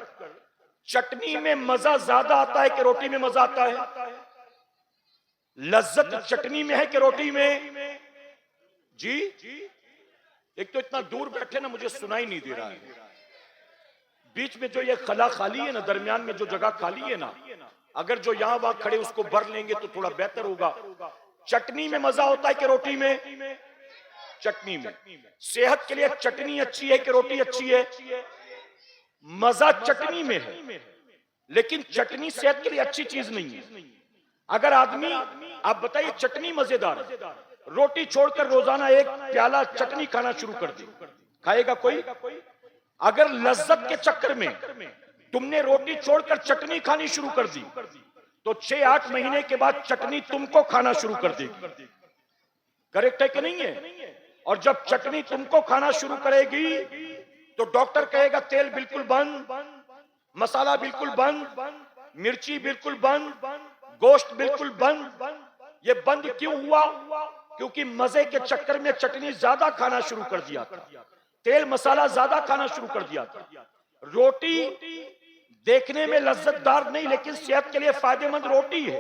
चटनी में मजा ज्यादा आता है कि रोटी में मजा आता है? लज्जत चटनी में है कि रोटी में? जी, एक तो इतना दूर बैठे ना, मुझे सुनाई नहीं दे रहा है। बीच में जो ये खला खाली है ना, दरमियान में जो जगह खाली है ना, अगर जो यहां वहां खड़े उसको भर लेंगे तो थोड़ा बेहतर होगा। चटनी में मजा होता है कि रोटी में? चटनी में। सेहत के लिए चटनी अच्छी है कि रोटी अच्छी है? मजा चटनी में है, लेकिन चटनी सेहत के लिए अच्छी चीज नहीं है। अगर आदमी, आप बताइए, चटनी मजेदार है, रोटी छोड़कर रोजाना एक प्याला चटनी खाना शुरू कर दे, खाएगा कोई? अगर लज्जत के चक्कर में तुमने रोटी छोड़कर चटनी खानी शुरू कर दी तो 6-8 महीने के बाद चटनी तुमको खाना शुरू कर देगी। करेक्ट है कि नहीं है? और जब चटनी तुमको खाना शुरू करेगी तो डॉक्टर कहेगा तेल बिल्कुल बंद, मसाला बिल्कुल बंद, मिर्ची बिल्कुल बंद, गोश्त बिल्कुल बंद। ये बंद क्यों हुआ? क्योंकि मजे के चक्कर में चटनी ज्यादा खाना शुरू कर दिया था, तेल मसाला ज्यादा खाना शुरू कर दिया था। रोटी देखने में लज्जतदार नहीं, लेकिन सेहत के लिए फायदेमंद रोटी है।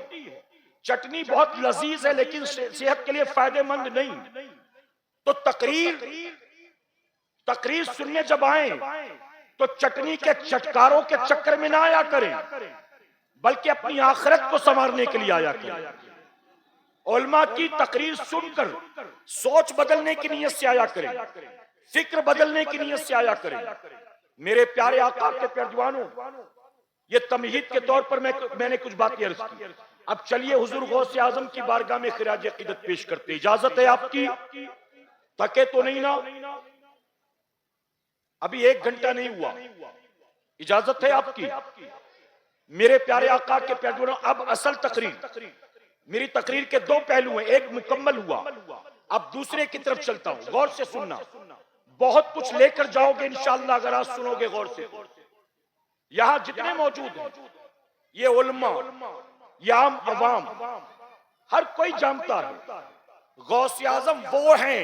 चटनी बहुत लजीज है, लेकिन सेहत के लिए फायदेमंद नहीं। तो तकरीर सुनने जब आए तो चटनी के चटकारों के चक्कर में ना आया करें, बल्कि अपनी आखिरत को संवारने के लिए आया करें। उलमा की तकरीर सुनकर सोच बदलने की नीयत से आया करें, फिक्र बदलने की नीयत से आया करें। मेरे प्यारे आका के प्यारे दीवानों, ये तमहीद के तौर पर मैंने कुछ बातें अर्ज की। अब चलिए हुजूर गौसे आजम की बारगाह में खिराज अकीदत पेश करते। इजाजत है आपकी? थके तो नहीं ना? अभी 1 घंटा नहीं हुआ, इजाजत है आपकी? मेरे प्यारे आका के प्यारे दीवानों, अब असल तकरीर, मेरी तकरीर के 2 पहलू हैं, एक मुकम्मल हुआ, अब दूसरे की तरफ चलता हूं। गौर से सुनना, बहुत कुछ लेकर जाओगे इंशाअल्लाह अगर आज सुनोगे गौर से। यहां जितने मौजूद हैं, ये उलमा, ये आम अवाम, हर कोई जानता है गौसे आजम वो हैं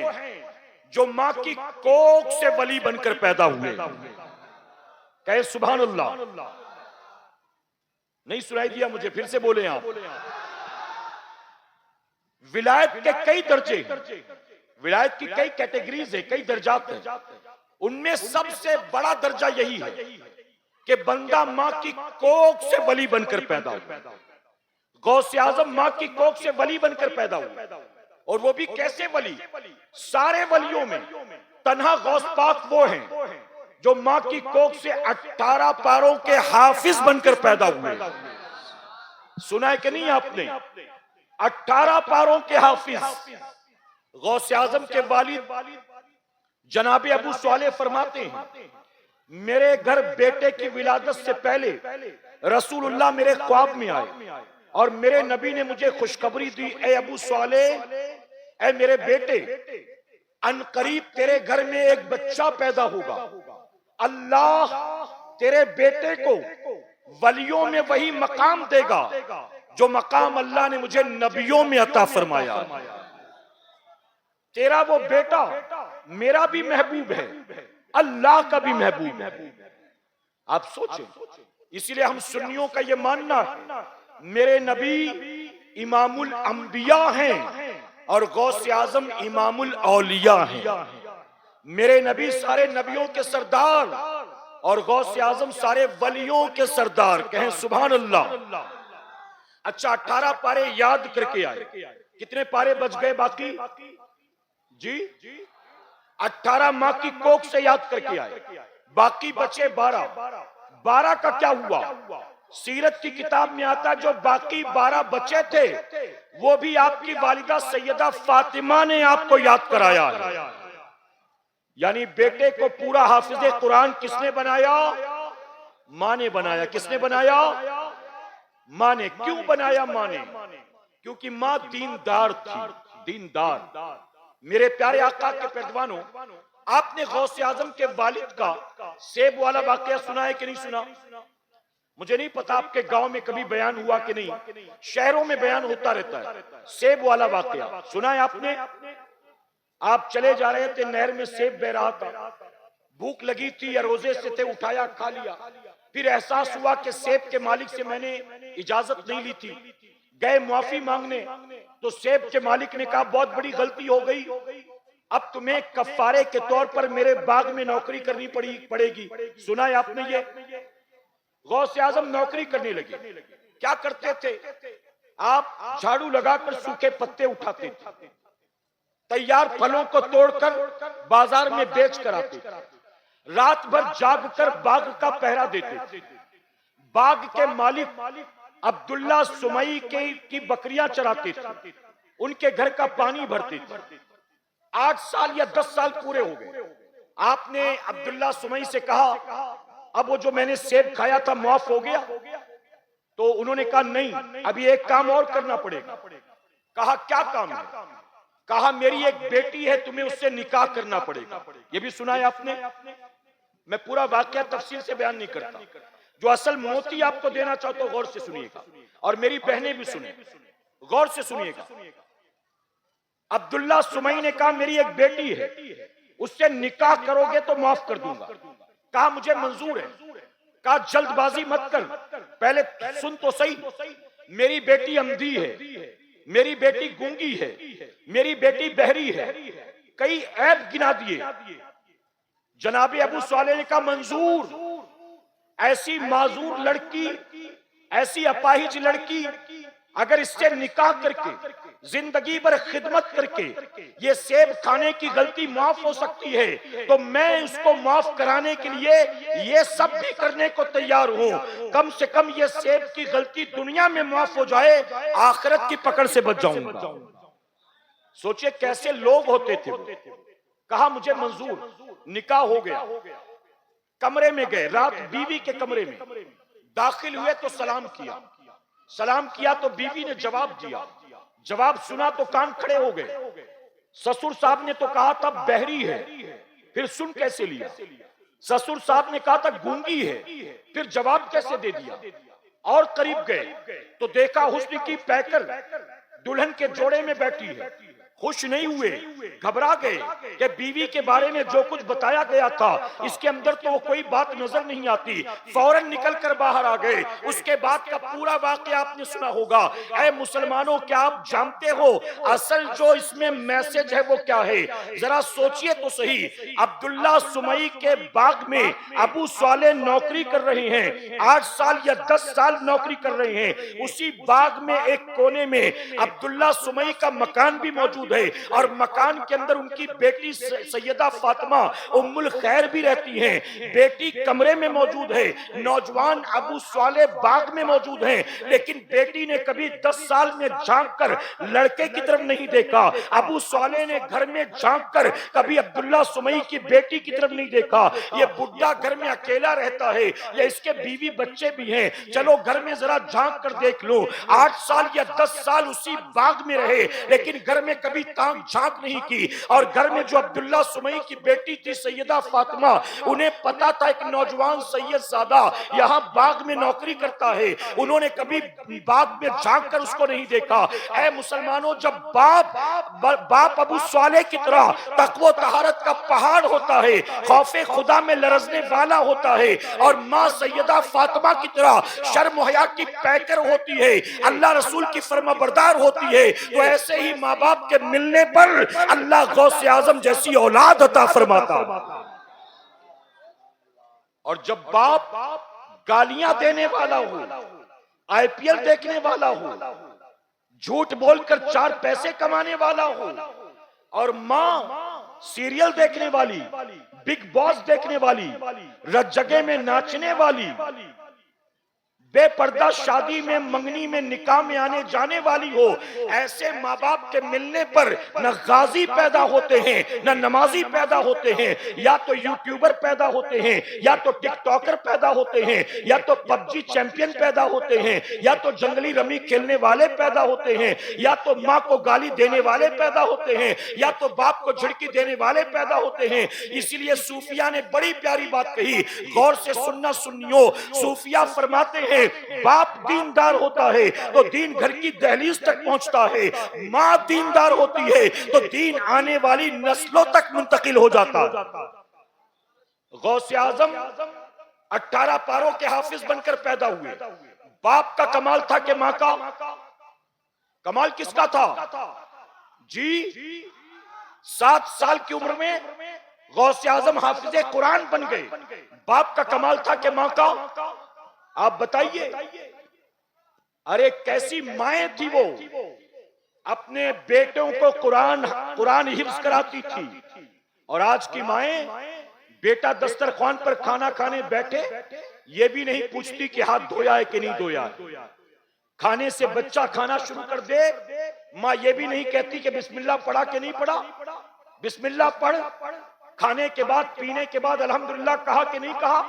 जो मां की कोख से वली बनकर पैदा हुए। कहे सुभान अल्लाह। नहीं सुनाई दिया मुझे? फिर से बोले आप। विलायत के कई दर्जे, विलायत की कई कैटेगरीज है, कई दर्जात हैं। उनमें सबसे बड़ा दर्जा यही है कि बंदा मां की कोख से वली बनकर पैदा हुआ। गौसे आजम मां की कोख से वली बनकर पैदा हुआ, और वो भी कैसे वली? सारे वलियों में तन्हा गौस पाक वो हैं जो मां की कोख से 18 पारों के हाफिज बनकर पैदा हुए। सुना है कि नहीं आपने? 18 पारों के हाफिज। गौसे आजम के वालिद जनाबे अबू सालेह फरमाते हैं, मेरे घर बेटे की विलादत से पहले रसूलुल्लाह मेरे ख्वाब में आए और मेरे नबी ने मुझे खुशखबरी दी, ए अबू सालेह, ए मेरे बेटे, अनकरीब तेरे घर में एक बच्चा पैदा होगा। अल्लाह तेरे बेटे को वलियों में वही मकाम देगा जो मकाम अल्लाह ने मुझे नबियों में अता फरमाया। तेरा वो बेटा मेरा भी महबूब है, अल्लाह का भी महबूब है। आप सोचें, इसीलिए हम सुन्नियों का ये मानना है मेरे नबी इमामुल अंबिया हैं और गौसे आजम इमामुल औलिया हैं। मेरे नबी सारे नबियों के सरदार और गौसे आजम सारे वलियों के सरदार। कहें सुभान अल्लाह। अच्छा, 18 पारे याद करके आए। कितने पारे बच गए बाकी? जी 18 माँ की कोख से याद करके आए, बाकी बचे 12। 12 का क्या हुआ? सीरत की किताब में आता, जो बाकी 12 बचे थे वो भी आपकी वालिदा सैयदा फातिमा ने आपको याद कराया है। यानी बेटे को पूरा हाफिज कुरान किसने बनाया? माँ ने बनाया। किसने बनाया? माँ ने। क्यों बनाया माँ ने? क्योंकि माँ दीनदार थी, दीनदार। मेरे प्यारे आका के पैरवानों, आपने गौसे आजम के वालिद का सेब वाला वाकया सुना है कि नहीं सुना? मुझे नहीं पता आपके गांव में कभी बयान हुआ कि नहीं। शहरों में बयान होता रहता है। सेब वाला वाकया सुना है आपने? आप चले जा रहे थे, नहर में सेब बह रहा था, भूख लगी थी या रोजे से थे, उठाया खा लिया। फिर एहसास हुआ कि सेब के मालिक से मैंने इजाजत नहीं ली थी। गए मुआफी मांगने, तो सेब के मालिक ने कहा बहुत बड़ी गलती हो गई, अब तुम्हें कफारे के तौर पर मेरे बाग में नौकरी करनी पड़ेगी। सुना है आपने ये? गौसे आजम नौकरी करने लगे। क्या करते थे? आप झाड़ू लगाकर सूखे पत्ते उठाते थे, तैयार फलों को तोड़कर बाजार में बेच कर आते थे, रात भर जागकर बाग का पहरा देते थे। बाग के मालिक अब्दुल्ला सुमई की बकरियां चराते थे, उनके घर का पानी भरते थे। 8 साल या 10 साल पूरे हो गए। आपने अब्दुल्ला सुमई से कहा, अब वो जो मैंने सेब खाया था माफ हो गया? तो उन्होंने कहा नहीं, अभी एक काम और करना पड़ेगा। कहा क्या काम है? कहा मेरी एक बेटी है, तुम्हें उससे निकाह करना पड़ेगा। ये भी सुना है आपने? मैं पूरा वाकया तफसील से बयान नहीं करता, जो असल मोती आपको देना चाहता हूं गौर से सुनिएगा, और मेरी बहनें भी सुने, गौर से सुनिएगा। अब्दुल्ला सुमई ने कहा मेरी एक बेटी है, उससे निकाह करोगे तो माफ कर दूंगा। कहा मुझे मंजूर है। कहा जल्दबाजी मत कर, पहले सुन तो सही। मेरी बेटी अंधी है, मेरी बेटी गूंगी है, मेरी बेटी बहरी है, कई ऐब गिना दिए। जनाबे अबू सालेह ने कहा मंजूर। ऐसी माजूर लड़की, ऐसी अपाहिज लड़की, अगर इससे निकाह करके जिंदगी भर खिदमत करके ये सेब खाने की गलती माफ हो सकती है, तो मैं उसको माफ कराने के लिए ये सब भी करने को तैयार हूं। कम से कम ये सेब की गलती दुनिया में माफ हो जाए, आखिरत की पकड़ से बच जाऊंगा। सोचिए कैसे लोग होते थे। कहा मुझे मंजूर। निकाह हो गया। कमरे में गए, रात बीवी के कमरे में दाखिल हुए तो सलाम किया। सलाम किया तो बीवी ने जवाब दिया। जवाब सुना तो कान खड़े हो गए। ससुर साहब ने तो कहा था बहरी है, फिर सुन कैसे लिया? ससुर साहब ने कहा था गूंगी है, फिर जवाब कैसे दे दिया? और करीब गए तो देखा हुस्न की पैकर दुल्हन के जोड़े में बैठी है। खुश नहीं हुए, घबरा गए कि बीवी के बारे में जो कुछ बताया गया था इसके अंदर तो वो कोई बात नजर नहीं आती। फौरन निकलकर बाहर आ गए। उसके बाद का पूरा वाकया आपने सुना होगा। ऐ मुसलमानों, क्या आप जानते हो असल जो इसमें मैसेज है वो क्या है? जरा सोचिए तो सही। अब्दुल्ला सुमई के बाग में अबू सालेह नौकरी कर रहे हैं, 8 साल या 10 साल नौकरी कर रहे हैं। उसी बाग में एक कोने में अब्दुल्ला सुमई का मकान भी मौजूद है, और मकान के अंदर उनकी बेटी सैयदा फातिमा उम्मुल खैर भी रहती हैं। बेटी कमरे में मौजूद है, नौजवान अबू सालेह बाग में मौजूद हैं, लेकिन बेटी ने कभी 10 साल में झांक कर लड़के की तरफ नहीं देखा। अबू सालेह ने घर में झांक कर कभी अब्दुल्ला सुमई की बेटी की तरफ नहीं देखा। ये बुढ़ा घर में अकेला रहता है, ये इसके बीवी बच्चे भी हैं, चलो घर में जरा झांक कर देख लो। 8 साल या 10 साल उसी बाग में रहे, लेकिन घर में कभी ताक झांक नहीं की। और घर में जो अब्दुल्ला सुमई की बेटी थी सैयदा फातिमा, उन्हें पता था एक नौजवान सैयद ज़ादा यहाँ बाग में नौकरी करता है, उन्होंने कभी बाग में झांक कर उसको नहीं देखा। ऐ मुसलमानों, जब बाप अबू सालेह की तरह तकवा तहारत का पहाड़ होता है, खौफे खुदा में लरजने वाला होता है, और माँ सैयदा फातिमा की तरह शर्म हया की पैकर होती है, अल्लाह रसूल की फरमाबरदार होती है, तो ऐसे ही माँ बाप के मिलने पर अल्लाह गौसे आजम जैसी औलाद अता फरमाता। और जब बाप गालियां देने वाला हो, आईपीएल देखने वाला हो, झूठ बोलकर 4 पैसे कमाने वाला हो, और माँ सीरियल देखने वाली, बिग बॉस देखने वाली, रज जगह में नाचने वाली, बेपर्दा शादी में, मंगनी में, निकाह में आने जाने वाली हो, ऐसे माँ बाप के मिलने पर न गाजी पैदा होते हैं, न नमाजी पैदा होते हैं, या तो यूट्यूबर पैदा होते हैं, या तो टिकटॉकर पैदा होते हैं, या तो पबजी चैंपियन पैदा होते हैं, या तो जंगली रमी खेलने वाले पैदा होते हैं, या तो माँ को गाली देने वाले पैदा होते हैं, या तो बाप को झिड़की देने वाले पैदा होते हैं। इसीलिए सूफिया ने बड़ी प्यारी बात कही, गौर से सुनना सुन्नियों। सूफिया फरमाते हैं बाप दीनदार होता है तो दीन घर की दहलीज तक पहुंचता है, मां दीनदार होती है तो दीन आने वाली नस्लों तक मुंतकिल हो जाता है। गौसे आजम 18 पारों के हाफिज बनकर पैदा हुए। बाप का कमाल था कि मां का कमाल किसका था जी? 7 साल की उम्र में गौसे आजम हाफिज कुरान बन गए। बाप का कमाल था कि मां का? आप बताइए। अरे कैसी माएं थी वो, अपने बेटों को कुरान हिफ्ज कराती थी। और आज की माएं, बेटा दस्तरखान पर खाना खाने बैठे, ये भी नहीं पूछती कि हाथ धोया है कि नहीं धोया है। खाने से बच्चा खाना शुरू कर दे, माँ ये भी नहीं कहती कि बिस्मिल्लाह पढ़ा कि नहीं पढ़ा। बिस्मिल्लाह पढ़, खाने के बाद पीने के बाद अल्हम्दुलिल्लाह कहा कि नहीं कहा।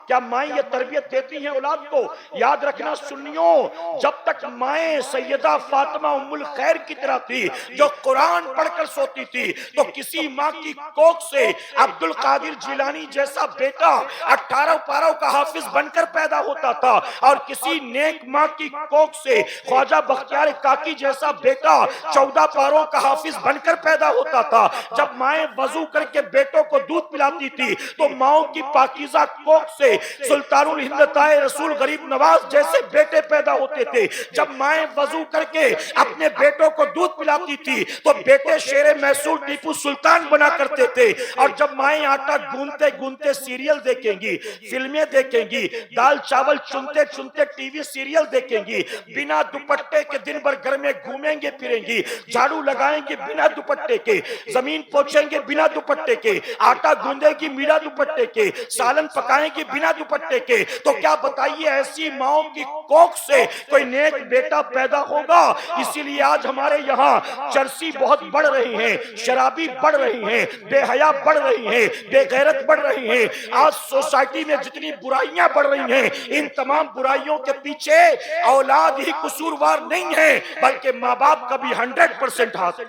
क्या माएं ये तरबियत देती हैं औलाद को? याद रखना सुन्नियों, जब तक माएं सैयदा फातिमा उम्मुल खैर की तरह थी जो कुरान पढ़कर सोती थी, तो किसी माँ की कोख से अब्दुल कादिर जिलानी जैसा बेटा 18 पारों का हाफिज बनकर पैदा होता था, और किसी नेक माँ की कोख से ख्वाजा बख्तियार काकी जैसा बेटा 14 पारों का हाफिज बनकर पैदा होता था। जब माएं वजू करके बेटों को दूध पिलाती थी, तो माओ की पाकीज़ा कोख से सुल्तानुल हिंद ताए रसूल गरीब नवाज जैसे बेटे पैदा होते थे। जब माएं वजू करके अपने बेटों को दूध पिलाती थी, तो बेटे शेरे मैसूर टीपू सुल्तान बना करते थे। और जब माएं आटा गूंथते गूंथते सीरियल देखेंगी, फिल्में देखेंगी, दाल चावल चुनते चुनते टीवी सीरियल देखेंगी, बिना दुपट्टे के दिन भर घर में घूमेंगे फिरेंगी, झाड़ू लगाएंगे बिना दुपट्टे के, जमीन पोछेंगे बिना दुपट्टे के, आटा गूंदेगी बिना दुपट्टे के, सालन पकाएंगी बिना दुपट्टे के, तो क्या बताइए ऐसी माओं की कोख से कोई नेक बेटा पैदा होगा? इसीलिए आज हमारे यहाँ चर्सी बहुत बढ़ रही है, शराबी बढ़ रही है, बेहया बढ़ रही है, बेगैरत बढ़ रही है। आज सोसाइटी में जितनी बुराइयां बढ़ रही हैं, इन तमाम बुराइयों के पीछे औलाद ही कसूरवार नहीं है, बल्कि माँ बाप का भी 100% हाथ।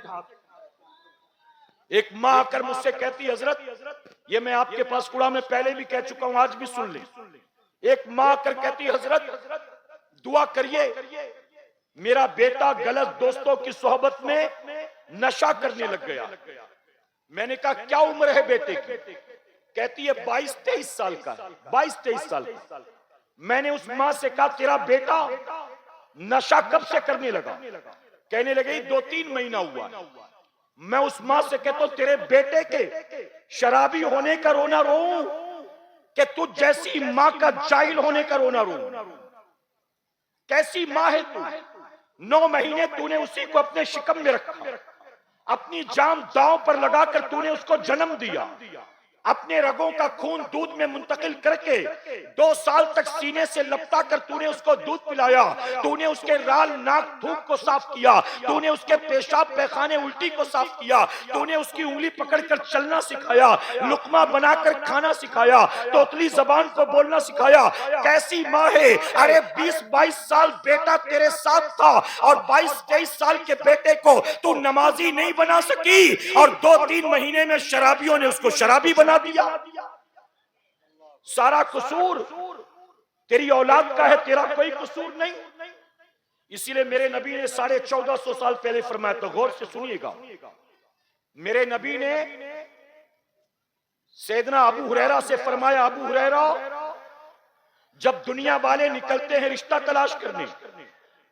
एक माँ आकर मुझसे कहती, हजरत, ये मैं आपके पास कूड़ा में पहले भी कह चुका हूं, आज भी सुन ले। एक माँ आकर कहती, हजरत दुआ करिए, मेरा बेटा गलत दोस्तों की सोहबत में नशा करने लग गया। मैंने कहा क्या उम्र है बेटे की? कहती है 22-23 साल का। 22-23 साल का। मैंने उस माँ से कहा तेरा बेटा नशा कब से करने लगा? कहने लगे 2-3 महीना हुआ। मैं उस माँ से कहता हूं तेरे बेटे के शराबी होने का रोना रो कि तू जैसी माँ का जाहिल होने का रोना रो? कैसी माँ है तू? 9 महीने तूने उसी को अपने शिकम में रखा, अपनी जान दांव पर लगाकर तूने उसको जन्म दिया, अपने रगों का खून दूध में मुंतकिल करके 2 साल तक सीने से लपटा कर तूने उसको दूध पिलाया, तूने उसके राल नाक थूक को साफ किया, तूने उसके पेशाब पैखाने उल्टी को साफ किया, तूने उसकी उंगली पकड़कर चलना सिखाया, लुकमा बनाकर खाना सिखाया, तोतली जबान को बोलना सिखाया। कैसी माँ है? अरे 20-22 साल बेटा तेरे साथ था और 22-23 साल के बेटे को तू नमाजी नहीं बना सकी, और 2-3 महीने में शराबियों ने उसको शराबी बना दिया। सारा कसूर तेरी औलाद का है, तेरा कोई कसूर नहीं। इसीलिए मेरे नबी ने 1450 साल पहले फरमाया, तो गौर से सुनिएगा। मेरे नबी ने सैयदना अबू हुरैरा से फरमाया, अबू हुरैरा, जब दुनिया वाले निकलते हैं रिश्ता तलाश करने,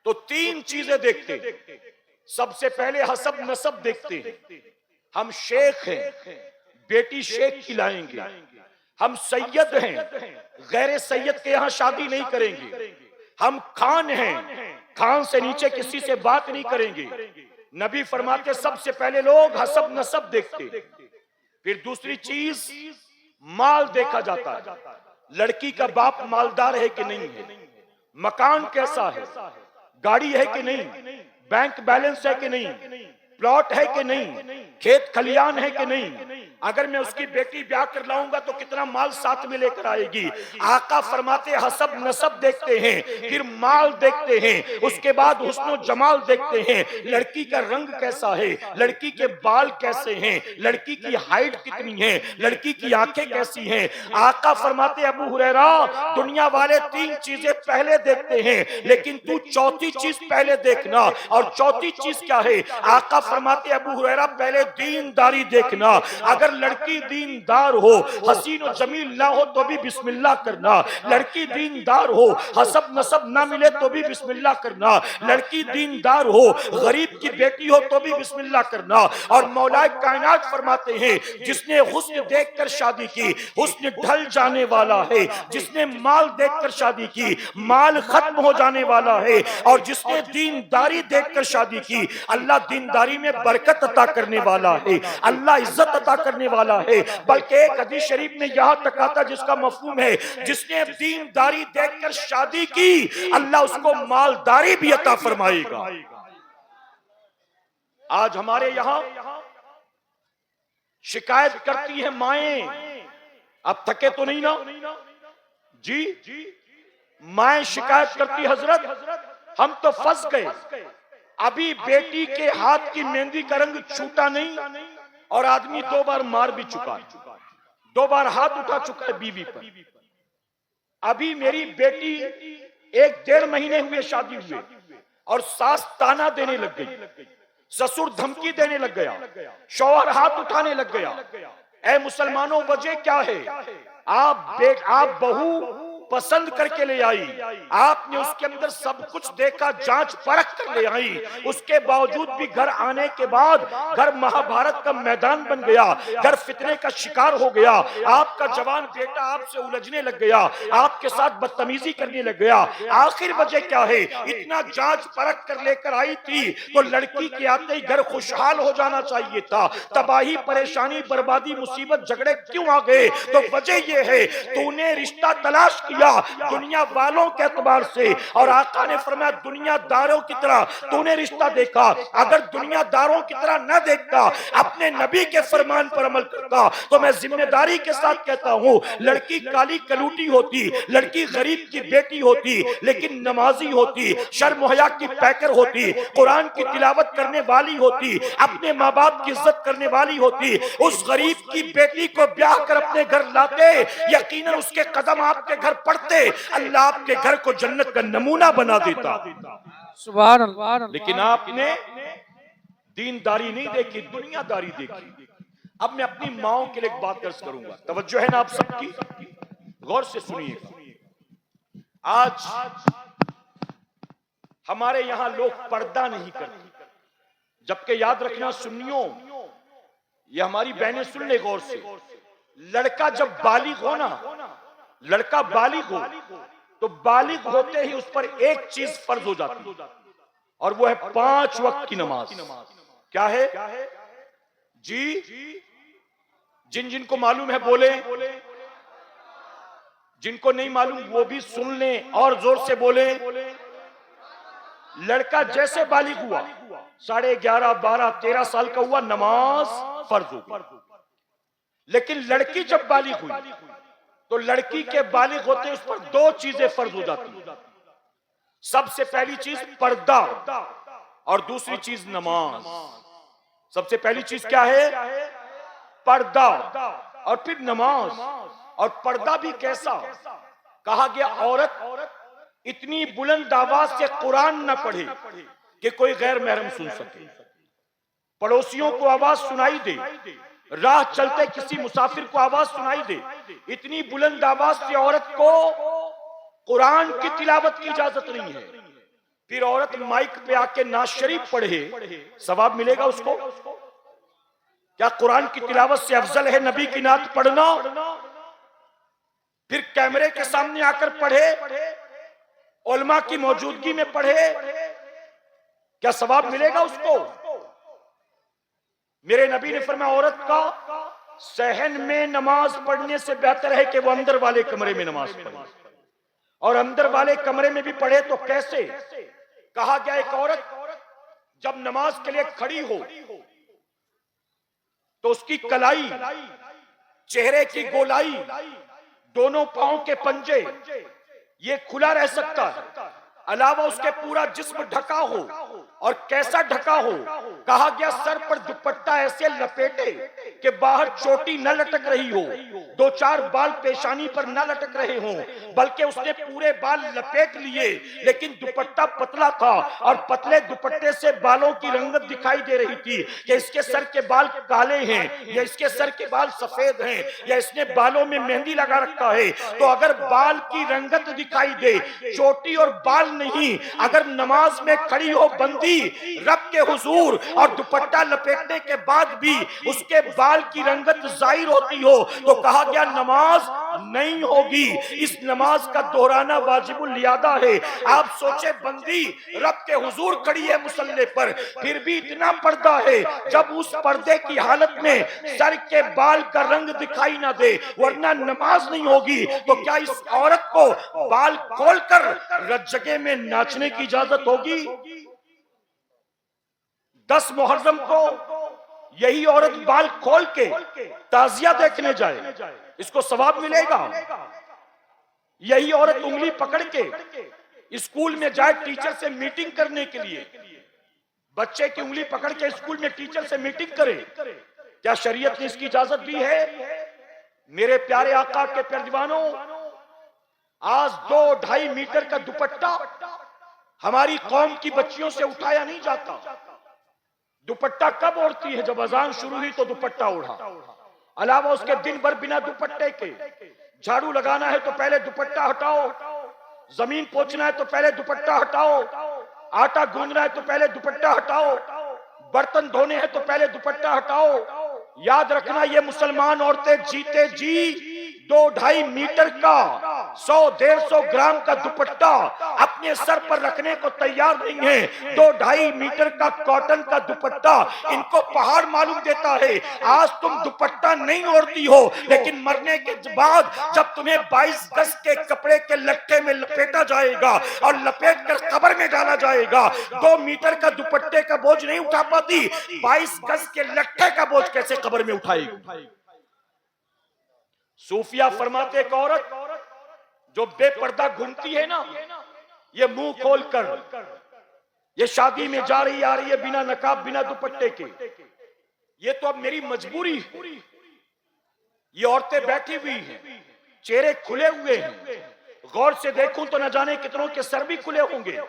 तो 3 चीजें देखते। सबसे पहले हसब नसब देखते हैं। हम शेख हैं, बेटी शेख की लाएंगे। हम सैयद हैं, गैर सैयद के यहाँ शादी नहीं करेंगे। हम खान हैं, खान से नीचे किसी से बात नहीं करेंगे। नबी फरमाते सबसे पहले लोग हसब नसब देखते, फिर दूसरी चीज माल देखा जाता है। लड़की का बाप मालदार है कि नहीं है, मकान कैसा है, गाड़ी है कि नहीं, बैंक बैलेंस है कि नहीं, प्लॉट है कि नहीं, खेत खलियान है कि नहीं। अगर मैं उसकी बेटी ब्याह कर लाऊंगा तो कितना माल साथ में लेकर आएगी। आका फरमाते हसब नसब देखते हैं, फिर माल देखते हैं, उसके बाद हुस्न जमाल देखते हैं। लड़की का रंग कैसा है, लड़की के बाल कैसे हैं, लड़की की हाइट कितनी है, लड़की की आंखें कैसी हैं। आका फरमाते अबू हुरैरा, दुनिया वाले 3 चीजें पहले देखते हैं, लेकिन तू चौथी चीज पहले देखना। और चौथी चीज क्या है? आका फरमाते अबू हुरैरा, पहले दीनदारी देखना। अगर अगर लड़की दीनदार हो, हसीन और जमील ना हो तो भी बिस्मिल्लाह करना। लड़की दीनदार हो, हसब नसब ना मिले तो भी बिस्मिल्लाह करना। लड़की दीनदार हो, गरीब की बेटी हो तो भी बिस्मिल्लाह करना। और मौला कायनात फरमाते हैं, जिसने हुस्न देखकर शादी की, हुस्न ढल जाने वाला है। जिसने माल देखकर शादी की, माल खत्म हो जाने वाला है। और जिसने दीनदारी देखकर शादी की, अल्लाह दीनदारी में बरकत अता करने वाला है, अल्लाह इज्जत अता करने वाला है। बल्कि एक हदीस शरीफ में यहां तक आता जिसका मफहूम है, जिसने दीनदारी देखकर शादी की, अल्लाह उसको मालदारी भी अता फरमाएगा। आज हमारे यहां शिकायत करती है माएं, अब थके तो नहीं ना जी, माएं शिकायत करती, हजरत हम तो फंस गए, अभी बेटी के हाथ की मेहंदी का रंग छूटा नहीं और आदमी 2 बार मार भी चुका है, 2 बार हाथ उठा चुका है बीवी पर। अभी मेरी बेटी 1-1.5 महीने हुए शादी हुए और सास ताना देने लग गई, ससुर धमकी देने लग गया, शौहर हाथ उठाने लग गया। ऐ मुसलमानों, वजह क्या है? आप बहू पसंद करके ले आई, आपने उसके अंदर सब कुछ देखा, जांच परख कर ले आई, उसके बावजूद भी घर आने के बाद घर महाभारत का मैदान बन गया, घर फितने का शिकार हो गया। आपका जवान बेटा आपसे उलझने लग गया, आपके साथ बदतमीजी करने लग गया। आखिर वजह क्या है? इतना जांच परख कर लेकर आई थी तो लड़की के आते ही घर खुशहाल हो जाना चाहिए था। तबाही, परेशानी, बर्बादी, मुसीबत, झगड़े क्यों आ गए? तो वजह यह है, तूने रिश्ता तलाश किया दुनिया वालों के एतबार से, और आका ने फरमाया दुनियादारों की तरह तूने रिश्ता देखा। अगर दुनियादारों की तरह न देखता, अपने नबी के फरमान पर अमल करता, तो मैं जिम्मेदारी के साथ कहता हूं, लड़की काली कलूटी होती, लड़की गरीब की बेटी होती, लेकिन नमाजी होती, शर्म हया की पैकर होती, कुरान की तिलावत करने वाली होती, अपने माँ बाप की इज्जत करने वाली होती। उस गरीब की बेटी को ब्याह कर अपने घर लाते, यकीनन उसके कदम आपके घर पड़ते, अल्लाह आपके घर को जन्नत का नमूना बना देता। सुभान अल्लाह। लेकिन आपने दीनदारी नहीं देखी, दुनियादारी देखी। अब मैं अपनी माओ के लिए एक बात अर्ज करूंगा, तवज्जो है ना आप सबकी? गौर से सुनिएगा। आज हमारे यहां लोग पर्दा नहीं करते, जबकि याद रखना सुन्नियों, ये हमारी बहनें सुन ले गौर से, लड़का जब बालिग हो ना, लड़का बालिग हो तो बालिग होते ही उस पर एक चीज फर्ज हो जाती है, और वो है 5 वक्त की नमाज। क्या है जी? जिनको मालूम है बोले, जिनको नहीं मालूम वो भी सुन लें और जोर से बोले। लड़का जैसे बालिग हुआ, 11.5, 12, 13 साल का हुआ, नमाज फर्ज हो। लेकिन लड़की जब बालिग हुई तो लड़की के बालिग होते उस पर 2 चीजें फर्ज हो जाती हैं। सबसे पहली चीज पर्दा और दूसरी चीज नमाज। सबसे पहली चीज क्या है? पर्दा, और फिर नमाज। और पर्दा भी कैसा? कहा गया औरत इतनी बुलंद आवाज से कुरान न पढ़े कि कोई गैर महरम सुन सके, पड़ोसियों को आवाज सुनाई दे, राह चलते किसी मुसाफिर को आवाज सुनाई दे। इतनी बुलंद आवाज से औरत को कुरान की तिलावत की इजाजत नहीं है। फिर औरत माइक पे आके नाज शरीफ पढ़े, सवाब मिलेगा उसको? क्या कुरान की तिलावत से अफजल है नबी की नात पढ़ना? फिर कैमरे के सामने आकर पढ़े, उलमा की मौजूदगी में पढ़े, क्या सवाब मिलेगा उसको? मेरे नबी ने फरमाया औरत का सहन में नमाज पढ़ने से बेहतर है कि वो अंदर वाले कमरे में नमाज पढ़े, और अंदर वाले कमरे में भी पढ़े तो कैसे? कहा गया एक औरत जब नमाज के लिए खड़ी हो तो उसकी कलाई, चेहरे की गोलाई, दोनों पांव के पंजे ये खुला रह सकता है, अलावा उसके पूरा जिस्म ढका हो। और कैसा ढका हो? कहा गया सर पर दुपट्टा ऐसे लपेटे कि बाहर चोटी न लटक रही हो, 2-4 बाल पेशानी पर न लटक रहे हों, बल्कि उसने पूरे बाल लपेट लिए, लेकिन दुपट्टा पतला था और पतले दुपट्टे से बालों की रंगत दिखाई दे रही थी कि इसके सर के बाल काले हैं या इसके सर के बाल सफेद हैं या इसने बालों में मेहंदी लगा रखा है। तो अगर बाल की रंगत दिखाई दे, चोटी और बाल नहीं, अगर नमाज में खड़ी हो बंदी रब के हुजूर और दुपट्टा लपेटने के बाद भी उसके बाल की रंगत जाहिर होती हो, तो कहा गया नमाज नहीं होगी। इस नमाज का दोहराना वाजिबुल लियादा है। आप सोचे बंदी रब के हुजूर खड़ी है मुसल्ले पर, फिर भी इतना पर्दा है, जब उस पर्दे की हालत में सर के बाल का रंग दिखाई ना दे वरना नमाज नहीं होगी, तो क्या इस औरत को बाल खोलकर जगह में नाचने की इजाजत होगी? 10 मुहर्रम को यही औरत बाल खोल के ताजिया देखने जाए, इसको सवाब मिलेगा। यही औरत उंगली पकड़ के स्कूल में जाए टीचर से मीटिंग करने के लिए, बच्चे की उंगली पकड़ के स्कूल में टीचर से मीटिंग करे, क्या शरीयत ने इसकी इजाजत दी है? मेरे प्यारे आका के प्यारे दीवानों, आज 2-2.5 मीटर का दुपट्टा हमारी कौम की बच्चियों से उठाया नहीं जाता। दुपट्टा कब ओढ़ती है? जब अजान शुरू हुई तो दुपट्टा ओढ़ा, अलावा उसके दिन भर बिना दुपट्टे के। झाड़ू लगाना है तो पहले दुपट्टा हटाओ, जमीन पोंछना है तो पहले दुपट्टा हटाओ, आटा गूंदना है तो पहले दुपट्टा हटाओ, बर्तन धोने हैं तो पहले दुपट्टा हटाओ। याद रखना, ये मुसलमान औरतें जीते जी 2-2.5 मीटर का 100-150 ग्राम का दुपट्टा अपने सर पर रखने को तैयार नहीं है। 2-2.5 मीटर का कॉटन का दुपट्टा इनको पहाड़ मालूम देता है। आज तुम दुपट्टा नहीं ओढ़ती हो, लेकिन मरने के बाद जब तुम्हें 22 गज के कपड़े के लट्ठे में लपेटा जाएगा और लपेट कर कब्र में डाला जाएगा, 2 मीटर का दुपट्टे का बोझ नहीं उठा पाती, 22 गज के लट्ठे का बोझ कैसे कब्र में उठाएगी? सूफिया फरमाते एक औरत जो बेपर्दा घूमती है ना, ये मुंह खोलकर ये शादी में जा रही आ रही है बिना नकाब बिना दुपट्टे के, ये तो अब मेरी मजबूरी है। ये औरतें बैठी हुई हैं, चेहरे खुले हुए हैं, गौर से देखूं तो न जाने कितनों के सर भी खुले होंगे,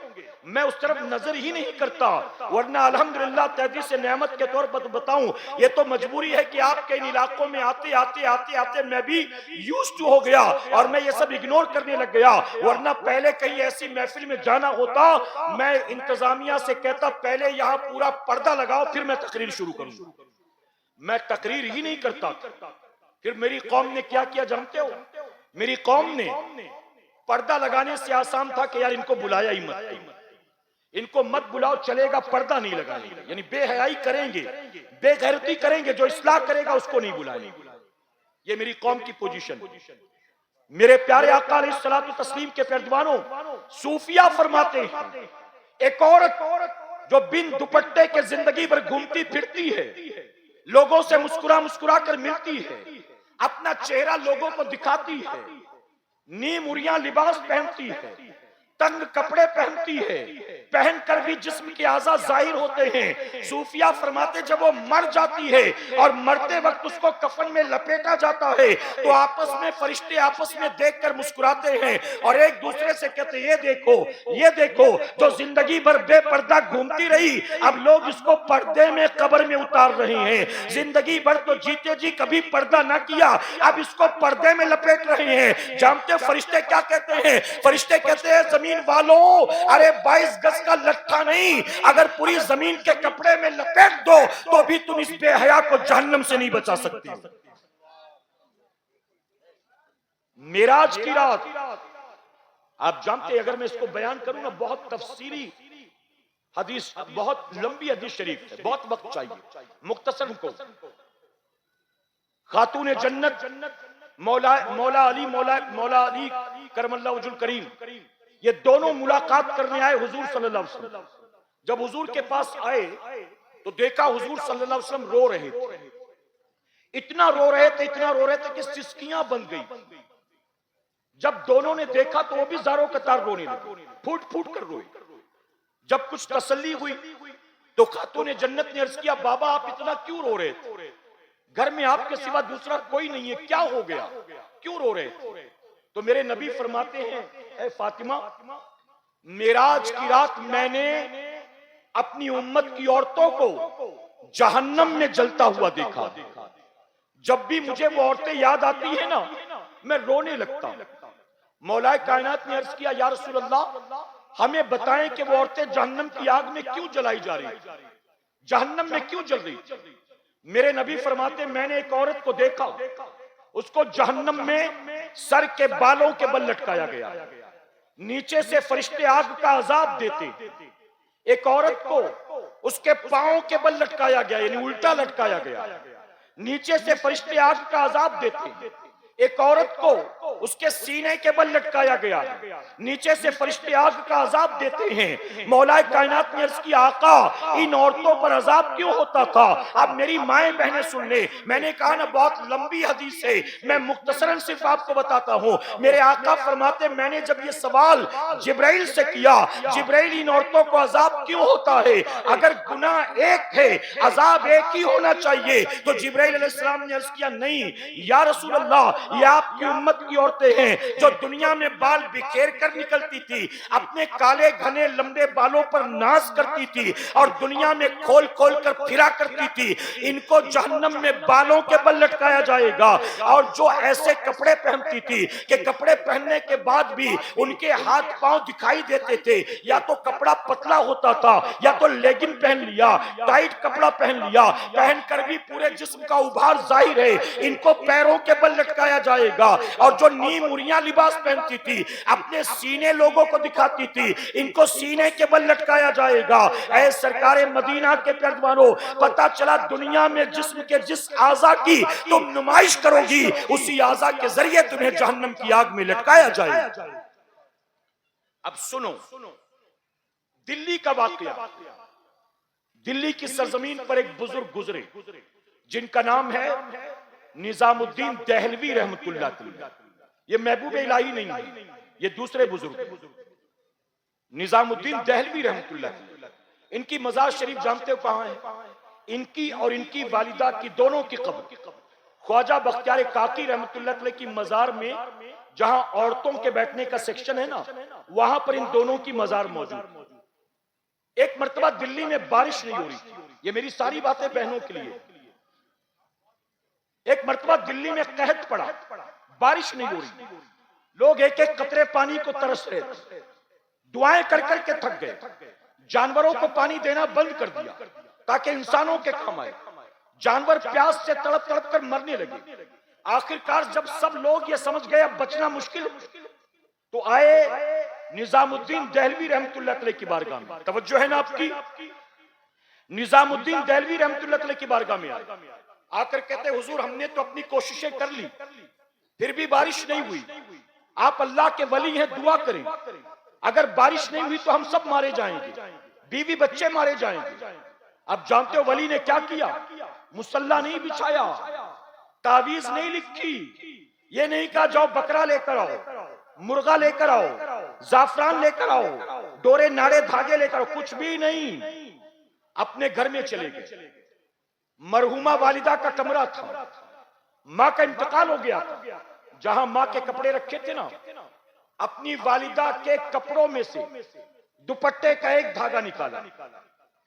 मैं उस तरफ नजर ही नहीं करता, वरना अल्हम्दुलिल्लाह तहदीस से नेमत के तौर पर बताऊं, ये तो मजबूरी है कि आपके इन इलाकों में आते आते आते आते मैं भी यूज्ड टू हो गया और मैं ये सब इग्नोर करने लग गया। वरना पहले कहीं ऐसी महफिल में जाना होता, मैं इंतजामिया से कहता पहले यहाँ पूरा पर्दा लगाओ फिर मैं तकरीर शुरू करूं। मैं तकरीर ही नहीं करता। फिर मेरी कौम ने क्या किया जानते हो? मेरी कौम ने पर्दा लगाने से आसान था कि यार इनको बुलाया ही मत, इनको मत बुलाओ चलेगा, पर्दा नहीं लगाएंगे, यानी बेहयाई करेंगे, बेगैरती करेंगे, जो इस्लाह करेगा उसको नहीं बुलाएंगे। ये मेरी कौम की पोजीशन। मेरे प्यारे आका अलैहिस्सलातु तस्लीम के प्यारे दीवानों, सूफिया फरमाते हैं एक औरत जो बिन दुपट्टे के जिंदगी भर घूमती फिरती है, लोगों से मुस्कुरा मुस्कुरा कर मिलती है, अपना चेहरा लोगों को दिखाती है, नीम उरिया लिबास पहनती है, तंग कपड़े पहनती है, पहनकर भी जिस्म के आज़ा जाहिर होते हैं। सूफिया फरमाते जब वो मर जाती है और मरते वक्त उसको कफन में लपेटा जाता है तो आपस में फरिश्ते आपस में देखकर मुस्कुराते हैं और एक दूसरे से कहते ये देखो जो जिंदगी भर बेपर्दा घूमती रही, अब लोग इसको पर्दे में कब्र में उतार रहे हैं। जिंदगी भर तो जीते जी कभी पर्दा ना किया, अब इसको पर्दे में लपेट रहे हैं। जानते फरिश्ते क्या कहते हैं? फरिश्ते कहते हैं जमीन वालों, अरे 22 गज का लट्ठा नहीं, अगर पूरी जमीन के कपड़े में लपेट दो तो भी तुम इस बेहया को जहन्नम से नहीं बचा सकती। मेराज की रात आप जानते हैं, अगर मैं इसको बयान करूं ना बहुत तफसीरी हदीस, बहुत लंबी हदीस शरीफ है, बहुत वक्त चाहिए, मुख्तसर को। खातून जन्नत मौला अली करमल्लाहु वजहुल करीम, ये दोनों मुलाकात करने आए हुजूर सल्लल्लाहु अलैहि वसल्लम। जब हुजूर के पास आए तो देखा हुजूर सल्लल्लाहु अलैहि वसल्लम रो रहे थे, इतना रो रहे थे कि सिसकियां बन गई। जब दोनों ने देखा तो वो भी ज़ारो कतार रोने लगे, फूट फूट कर रोए। जब कुछ तसल्ली हुई तो खातून जन्नत ने अर्ज किया, बाबा आप इतना क्यों रो रहे थे? घर में आपके सिवा दूसरा कोई नहीं है, क्या हो गया, क्यों रो रहे थे? तो मेरे नबी फरमाते हैं, ए फातिमा, मेराज की रात मैंने अपनी उम्मत की औरतों को जहन्नम में जलता हुआ देखा। जब भी मुझे वो औरतें याद आती है ना, मैं रोने लगता हूं। मौलाए कायनात ने अर्ज किया, या रसूल अल्लाह, हमें बताएं कि वो औरतें जहन्नम की आग में क्यों जलाई जा रही, जहन्नम में क्यों जल रही? मेरे नबी फरमाते, मैंने एक औरत को देखा, उसको जहन्नम में सर के बालों के बल लटकाया गया, नीचे से फरिश्ते आग का अजाब देते। एक औरत को उसके पांव के बल लटकाया गया, यानी उल्टा लटकाया गया, नीचे से फरिश्ते आग का अजाब देते। एक औरत को उसके सीने के बल लटकाया गया, नीचे से फरिश्ते आग का अजाब देते हैं। मौलाए कायनात ने अर्ज किया, आका इन औरतों पर अजाब क्यों होता था? अब मेरी माएं बहनें सुन ले, मैंने कहा ना बहुत लंबी हदीस है, मैं मुख्तसरन सिर्फ आपको बताता हूं। मेरे आका फरमाते, मैंने जब ये सवाल जिब्राइल से किया, जिब्राइल इन औरतों को अजाब क्यों होता है? अगर गुनाह एक है, अजाब एक ही होना चाहिए। तो जिब्राइल अलैहिस्सलाम ने अर्ज किया, नहीं या रसूल अल्लाह, ये आपकी उम्मत की औरतें हैं जो दुनिया में बाल बिखेर कर निकलती थी, अपने काले घने लंबे बालों पर नाज करती थी और दुनिया में खोल खोल कर फिरा करती थी। इनको जहन्नम में बालों के बल लटकाया जाएगा। और जो ऐसे कपड़े पहनती थी कि कपड़े पहनने के बाद भी उनके हाथ पांव दिखाई देते थे, या तो कपड़ा पतला होता था या तो लेगिन पहन लिया, टाइट कपड़ा पहन लिया, पहनकर भी पूरे जिस्म का उभार जाहिर है, इनको पैरों के बल लटकाया जाएगा। और जो नीम उरियां लिबास पहनती थी, अपने सीने लोगों को दिखाती थी, इनको सीने के बल लटकाया जाएगा। ऐ सरकारे मदीना के पेरवानों, पता चला दुनिया में जिस्म के जिस आज़ा की तुम नुमाइश करोगी, उसी आज़ा के जरिए तुम्हें जहन्नम की आग में लटकाया जाएगा। अब सुनो दिल्ली का वाकया। दिल्ली की सरजमीन पर एक बुजुर्ग गुजरे जिनका नाम है निजामुद्दीन देहलवी रहमतुल्लाह अलैह। ये महबूब इलाही नहीं है, ये दूसरे बुजुर्ग निजामुद्दीन देहलवी रहमतुल्लाह अलैह। इनकी मजार शरीफ जानते हो कहां है? इनकी और इनकी वालिदा की दोनों की कब्र ख्वाजा बख्तियार काकी रहमतुल्लाह अलैह की मजार में, जहां औरतों के बैठने का सेक्शन है ना, वहां पर इन दोनों की मजार मौजूद। एक मर्तबा दिल्ली में बारिश नहीं हो रही थी, ये मेरी सारी बातें बहनों के लिए। एक मर्तबा दिल्ली में कहत पड़ा, बारिश नहीं हो रही, लोग एक एक कतरे पानी को तरस रहे थे, दुआएं कर कर के थक गए, जानवरों को पानी देना बंद कर दिया ताकि इंसानों के काम आए। जानवर प्यास से तड़प तड़प कर मरने लगे। आखिरकार जब सब लोग ये समझ गए अब बचना मुश्किल, तो आए निजामुद्दीन देहलवी रहमतुल्लाह अलैह की बारगाह में। तवज्जो है ना आपकी? निजामुद्दीन देहलवी रहमतुल्लाह अलैह की बारगाह में आए, आकर कहते, हुजूर हमने तो अपनी कोशिशें कर ली, फिर भी बारिश नहीं हुई। आप अल्लाह के वली हैं, दुआ करें, अगर बारिश नहीं हुई तो हम सब मारे जाएंगे, बीवी बच्चे मारे जाएंगे। अब जानते हो वली ने क्या किया? मुसल्ला नहीं बिछाया, तावीज नहीं लिखी, ये नहीं कहा जाओ बकरा लेकर आओ, मुर्गा लेकर आओ, जाफरान लेकर आओ, डोरे नाड़े धागे लेकर आओ, कुछ भी नहीं। अपने घर में चले गए। मरहुमा वालिदा का कमरा था, माँ का इंतकाल हो गया था। जहां माँ के कपड़े रखे थे ना, अपनी वालिदा के कपड़ों में से दुपट्टे का एक धागा निकाला,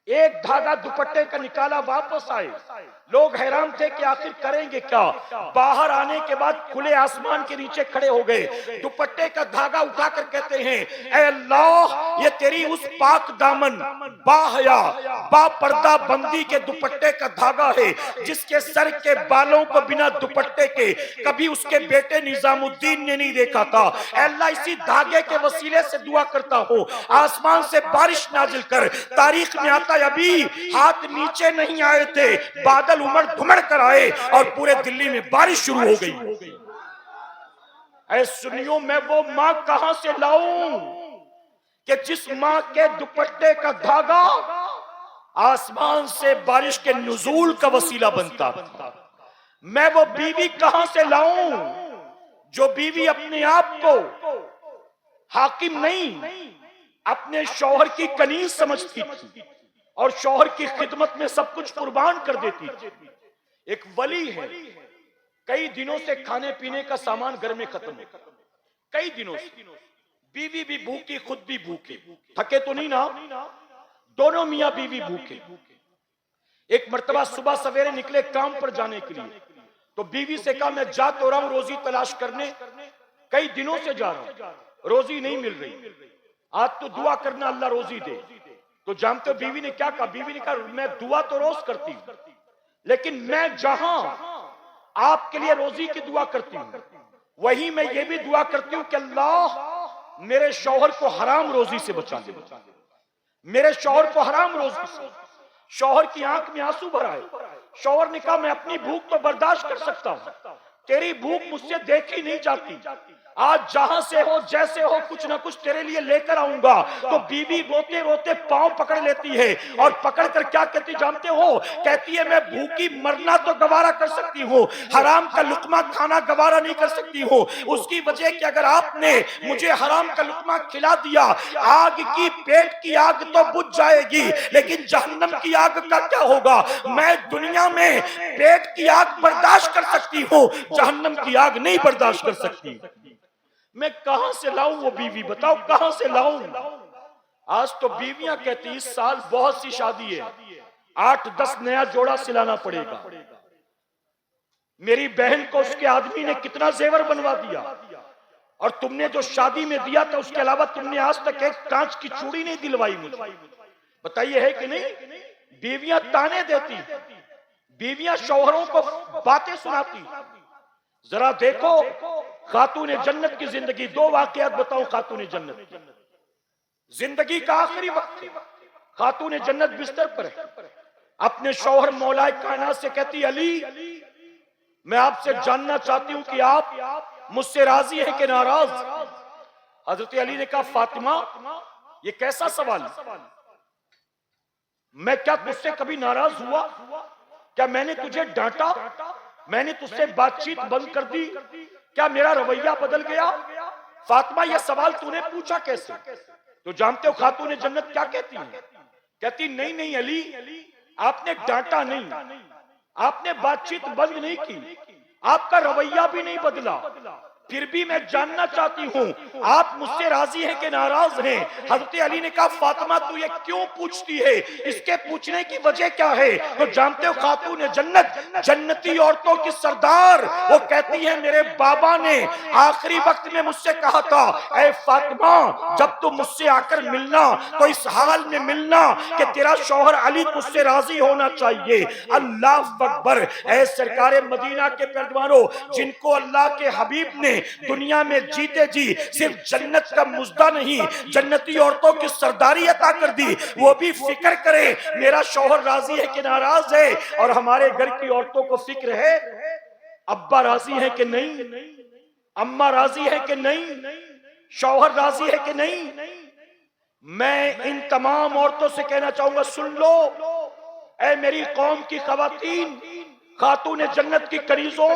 एक धागा दुपट्टे का निकाला, वापस आए। लोग हैरान थे कि आखिर करेंगे क्या। बाहर आने के बाद खुले आसमान के नीचे खड़े हो गए, दुपट्टे का धागा उठाकर कहते हैं, ऐ अल्लाह ये तेरी उस पाक दामन बाहया बापर्दा बंदी के दुपट्टे का धागा है जिसके सर के बालों को बिना दुपट्टे के कभी उसके बेटे निजामुद्दीन ने नहीं देखा था। ऐ अल्लाह इसी धागे के वसीले से दुआ करता हूँ, आसमान से बारिश नाजिल कर। तारीख में आता अभी हाथ नीचे नहीं आए थे, बादल उमड़ धुमड़ कर आए और पूरे दिल्ली में बारिश शुरू हो गई। ऐ सुनियो, मैं वो मां कहां से लाऊं कि जिस मां के दुपट्टे का धागा आसमान से बारिश के नुज़ूल का वसीला बनता था। मैं वो बीवी कहां से लाऊं जो बीवी अपने आप को हाकिम नहीं, अपने शौहर की कनीज समझती थी, और शौहर की खिदमत में सब कुछ कुर्बान कर देती थी। एक वली है, कई दिनों से खाने पीने का सामान घर में खत्म है, कई दिनों से बीवी भी भूखी, खुद भी भूखे, थके तो नहीं ना, दोनों मियां बीवी भूखे। एक मर्तबा सुबह सवेरे निकले काम पर जाने के लिए, तो बीवी से कहा मैं जा तो रहा हूं रोजी तलाश करने, कई दिनों से जा रहा हूं, रोजी नहीं मिल रही, आज तो दुआ करना अल्लाह रोजी दे। तो जानते हो बीवी ने क्या कहा? बीवी ने कहा मैं दुआ तो रोज करती हूं, लेकिन मैं जहां आपके लिए रोजी की दुआ करती हूं, वहीं मैं ये भी दुआ करती हूं कि अल्लाह मेरे शौहर को हराम रोजी से बचा ले, मेरे शौहर को हराम रोजी से। शौहर की आंख में आंसू भर आए। शौहर ने कहा मैं अपनी भूख तो बर्दाश्त कर सकता हूं, तेरी भूख मुझसे देखी नहीं जाती, आज जहां से हो जैसे हो कुछ ना कुछ तेरे लिए लेकर आऊंगा। तो बीवी रोते रोते पांव पकड़ लेती है और पकड़ कर क्या कहती जानते हो? कहती है मैं भूखी मरना तो गवारा कर सकती हूँ, हराम का लुकमा खाना गवारा नहीं कर सकती हूँ। उसकी वजह कि अगर आपने मुझे हराम का लुकमा खिला दिया, आग की पेट की आग तो बुझ जाएगी, लेकिन जहन्नम की आग का क्या होगा? मैं दुनिया में पेट की आग बर्दाश्त कर सकती हूँ, जहन्नम की आग नहीं बर्दाश्त कर सकती। मैं कहां से लाऊं वो बीवी, बताओ कहां से लाऊं? आज तो बीवियां कहती इस साल बहुत सी शादी है, 8-10 नया जोड़ा सिलाना पड़ेगा। मेरी बहन को उसके आदमी ने कितना जेवर बनवा दिया, और तुमने जो शादी में दिया था उसके अलावा तुमने आज तक एक कांच की चूड़ी नहीं दिलवाई मुझे। बताइए है कि नहीं? बीवियां ताने देती, बीवियां शौहरों को बातें सुनाती। जरा देखो खातूने जन्नत की जिंदगी, दो वाकयात बताऊं खातूने जन्नत। जिंदगी का आखिरी वक्त, खातूने जन्नत बिस्तर पर है, अपने शौहर मौलाए कायनात से कहती अली मैं आपसे जानना चाहती हूं कि आप मुझसे राजी हैं कि नाराज? हजरत अली ने कहा फातिमा ये कैसा सवाल है, मैं क्या तुझसे कभी नाराज हुआ? क्या मैंने तुझे डांटा? मैंने तुझसे बातचीत बंद कर दी? क्या मेरा रवैया बदल गया? फातिमा यह सवाल तूने पूछा कैसे? तो जानते हो खातूने जन्नत क्या कहती है? कहती नहीं नहीं अली, आपने डांटा नहीं, आपने बातचीत बंद नहीं की, आपका रवैया भी नहीं बदला, फिर भी मैं जानना चाहती हूं आप मुझसे राजी हैं कि नाराज हैं? हजरत अली ने कहा फातिमा तू ये क्यों पूछती है, इसके पूछने की वजह क्या है? तो जानते हो खातून जन्नत, जन्नती औरतों की सरदार, वो कहती है मेरे बाबा ने आखिरी वक्त में मुझसे कहा था ऐ फातिमा जब तुम मुझसे आकर मिलना तो इस हाल में मिलना कि तेरा शौहर अली तुझसे राजी होना चाहिए। अल्लाह अकबर। ऐ सरकारे मदीना के परवानों, जिनको अल्लाह के हबीब ने दुनिया में जीते जी सिर्फ जन्नत का मुजदा नहीं जन्नती औरतों की सरदारी अता कर दी, वो भी फिक्र करे मेरा शौहर राजी है कि नाराज है। और हमारे घर की औरतों को फिक्र है अब्बा राजी है कि नहीं, अम्मा राजी है कि नहीं, शौहर राजी है कि नहीं। मैं इन तमाम औरतों से कहना चाहूंगा सुन लो, ऐ मेरी कौम की खवातीन, खातून जन्नत की कनीजों,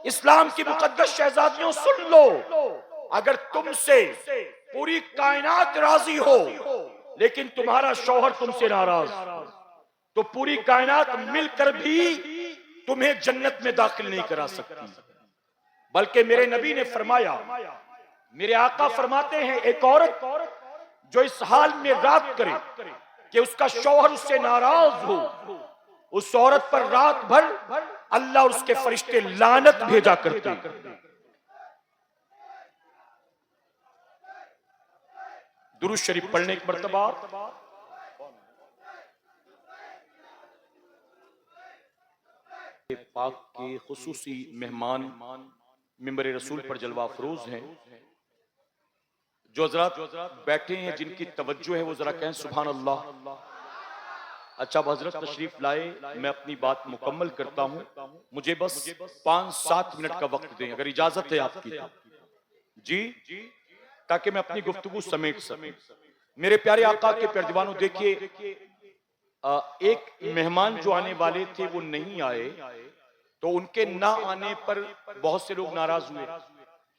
इस्लाम की मुकद्दस शहजादियों सुन लो, अगर तुमसे पूरी कायनात राजी हो लेकिन तुम्हारा शौहर तुमसे नाराज, तो पूरी कायनात मिलकर भी तुम्हें जन्नत में दाखिल नहीं करा सकती। बल्कि मेरे नबी ने फरमाया, मेरे आका फरमाते हैं एक औरत जो इस हाल में रात करे कि उसका शौहर उससे नाराज हो, उस औरत पर रात भर अल्लाह और उसके फरिश्ते लानत भेजा करते। दुरूद शरीफ पढ़ने की मर्तबा पाक के खुसूसी मेहमान मिंबर रसूल पर जलवा अफरोज हैं, जो हजरत बैठे हैं जिनकी तवज्जो है वो जरा कहें सुभान अल्लाह। अच्छा हजरत तशरीफ लाए, मैं अपनी बात मुकम्मल करता हूं, मुझे बस 5-7 मिनट का वक्त दें अगर इजाजत है आपकी जी, ताकि मैं अपनी गुफ्तगू समेट सकूं। मेरे प्यारे आका के प्यारे दीवानों, देखिए एक मेहमान जो आने वाले थे वो नहीं आए, तो उनके ना आने पर बहुत से लोग नाराज हुए,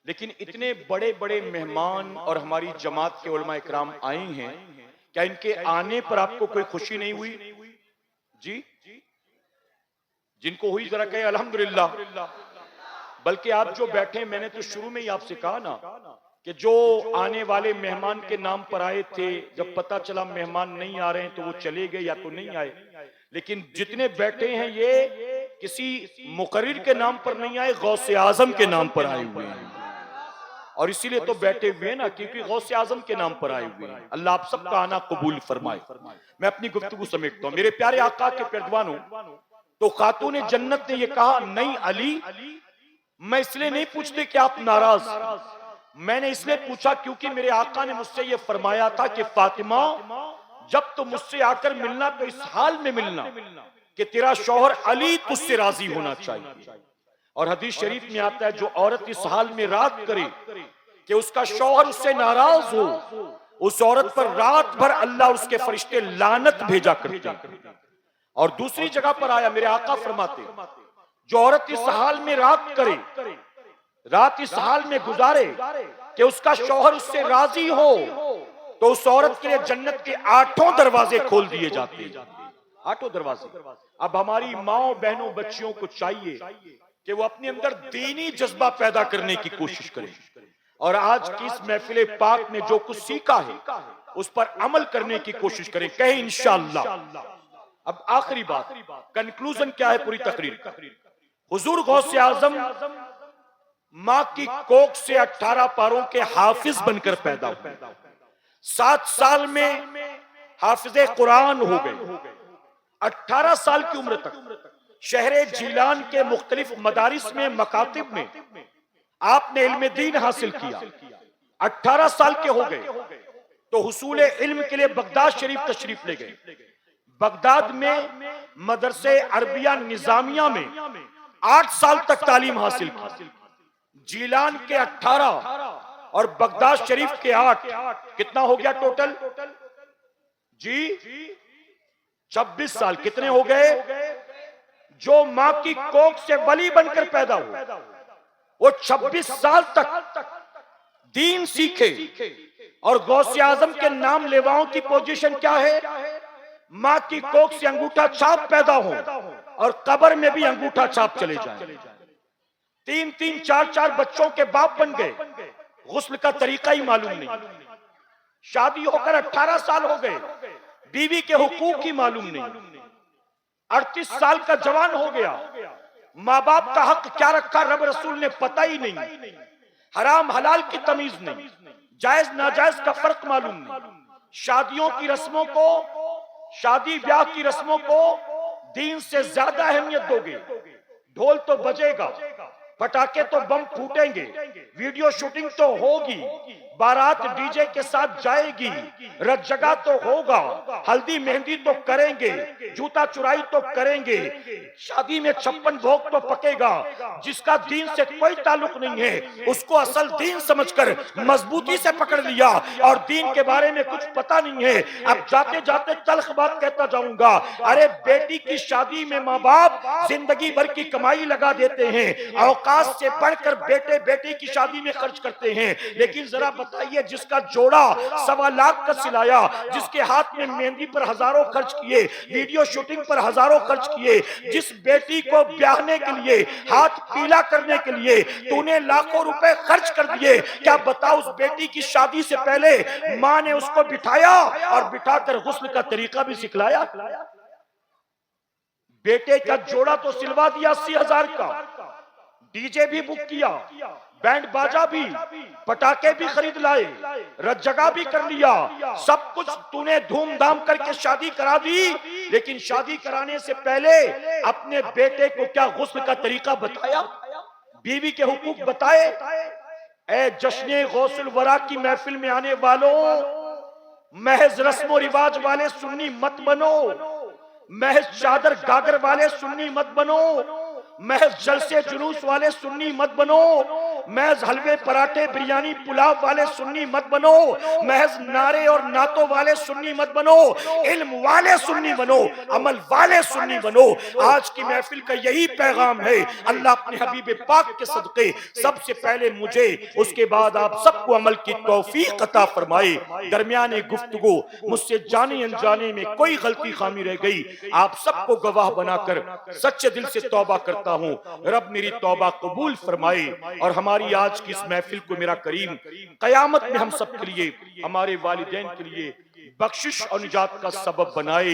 लेकिन इतने बड़े बड़े मेहमान और हमारी जमात के उलमा इकराम आए हैं, क्या इनके आने पर आपको कोई खुशी नहीं हुई? जी, जिनको हुई जरा कहे अल्हम्दुलिल्लाह। बल्कि आप जो बैठे, मैंने तो शुरू में ही आपसे कहा ना कि जो आने वाले मेहमान के नाम पर आए थे, जब पता चला मेहमान नहीं आ रहे हैं तो वो चले गए या तो नहीं आए। लेकिन जितने बैठे हैं ये किसी मुकर्रिर के नाम पर नहीं आए, गौसे आजम के नाम पर आए हुए हैं। और इसीलिए तो बैठे हुए हैं ना, क्योंकि गौसे आजम के नाम पर आए हुए हैं। अल्लाह आप सबका आना कबूल फरमाए। मैं अपनी गुफ्तगू समेटता हूं। मेरे प्यारे आका के परदवानों, तो खातून जन्नत ने यह कहा, नहीं अली, मैं इसलिए नहीं पूछती कि आप नाराज, मैंने इसलिए पूछा क्योंकि मेरे आका ने मुझसे यह फरमाया था कि फातिमा, जब तो मुझसे आकर मिलना तो इस हाल में मिलना कि तेरा शौहर अली तुझसे राजी होना चाहिए। और हदीस शरीफ में आता है, जो औरत इस हाल में रात करे कि उसका शौहर उससे नाराज हो, उस औरत पर रात भर अल्लाह और उसके फरिश्ते लानत भेजा करते हैं। और दूसरी जगह पर आया, मेरे आका फरमाते, जो औरत इस हाल में रात करे, रात इस हाल में गुजारे कि उसका शौहर उससे राजी हो, तो उस औरत के लिए जन्नत के 8 दरवाजे खोल दिए जाते हैं। 8 दरवाजे। अब हमारी माओ बहनों बच्चियों को चाहिए कि वो अपने अंदर दीनी जज्बा पैदा करने की कोशिश करें, और आज की इस महफिल पाक में जो कुछ सीखा है उस पर अमल करने की कोशिश करें। कहें इंशाअल्लाह। अब आखिरी बात, कंक्लूजन क्या है पूरी तकरीर का? हुजूर गौसे आजम मां की कोख से 18 पारों के हाफिज बनकर पैदा हुए। 7 साल में हाफिजे कुरान हो गए। 18 साल की उम्र तक शहरे जीलान के मुख्तलिफ मदारिस में, मकातिब में आपने इल्म दीन हासिल किया। 18 साल के हो गए तो हुसूल इल्म के लिए बगदाद शरीफ तशरीफ ले गए। बगदाद में मदरसे अरबिया निजामिया में 8 साल तक तालीम हासिल की। जीलान के 18 और बगदाद शरीफ के 8, कितना हो गया टोटल? जी 26 साल। कितने हो गए? जो मां की कोख से वली बनकर पैदा हुआ, वो 26 साल तक दीन सीखे। और गौसे आजम के नाम लेवाओं की पोजीशन क्या है? मां की कोख से अंगूठा छाप पैदा हो और कब्र में भी अंगूठा छाप चले जाए। 3-3, 4-4 बच्चों के बाप बन गए। गुस्ल का तरीका ही मालूम नहीं। शादी होकर 18 साल हो गए, बीवी के हुकूक ही मालूम नहीं। 38 साल का जवान हो गया, माँ बाप का हक क्या रखा रब रसूल ने पता ही नहीं। हराम हलाल की तमीज नहीं, जायज नाजायज का फर्क मालूम नहीं। शादियों की रस्मों को, शादी ब्याह की रस्मों को दीन से ज्यादा अहमियत दोगे। ढोल तो बजेगा, पटाखे तो बम फूटेंगे, वीडियो शूटिंग तो होगी, बारात डीजे के साथ जाएगी, रजगा तो होगा, हल्दी मेहंदी तो करेंगे, जूता चुराई तो करेंगे, शादी में 56 भोग तो पकेगा। जिसका दीन से कोई ताल्लुक नहीं है उसको असल दीन समझकर मजबूती से पकड़ लिया और दीन के बारे में कुछ पता नहीं है। अब जाते जाते तल्ख बात कहता जाऊंगा, अरे बेटी की शादी में माँ बाप जिंदगी भर की कमाई लगा देते हैं, औकात से बढ़कर बेटे बेटी की शादी में खर्च करते हैं। लेकिन जरा बताइए, जिसका जोड़ा 1.25 लाख का सिलाया, जिसके हाथ में मेहंदी पर हजारों खर्च किए, वीडियो शूटिंग पर हजारों खर्च किए, जिस बेटी को ब्याहने के लिए, हाथ पीला करने के लिए तूने लाखों रुपए खर्च कर दिए, क्या बताओ उस बेटी की शादी से पहले मां ने उसको बिठाया और बिठाकर गुस्ल का तरीका भी सिखलाया? बेटे का जोड़ा तो सिलवा दिया 80,000 का, डीजे भी बुक किया, बैंड बाजा भी, पटाखे भी खरीद लाए, रजगा भी कर लिया, सब कुछ तूने धूमधाम करके शादी करा दी। लेकिन शादी कराने से पहले अपने बेटे को क्या गुस्ल का तरीका बताया? बीवी के हुकूक बताए? ए जश्ने गौसुल वरा की महफिल में आने वालों, महज रस्मो रिवाज वाले सुन्नी मत बनो, महज चादर गागर वाले सुन्नी मत बनो, महज जलसे जुलूस वाले सुन्नी मत बनो। महज हलवे पराठे बिरयानी पुलाव वाले सुन्नी मत बनो, महज नारे और नातों वाले सुन्नी मत बनो, इल्म वाले सुन्नी बनो, अमल वाले सुन्नी बनो। आज की महफिल का यही पैगाम है। अल्लाह अपने हबीब पाक के सदके सबसे पहले मुझे, उसके बाद आप सबको अमल की तौफीक अता फरमाए। दरमियाने गुफ्तगू मुझसे जाने अनजाने में कोई गलती खामी रह गई, आप सबको गवाह बनाकर सच्चे दिल से तौबा करता हूँ। रब मेरी तौबा कबूल फरमाए और हमारी आज की इस महफिल को मेरा करीम कयामत में हम सब के लिए, हमारे वालिदैन के लिए बख्शिश और निजात का सबब बनाए।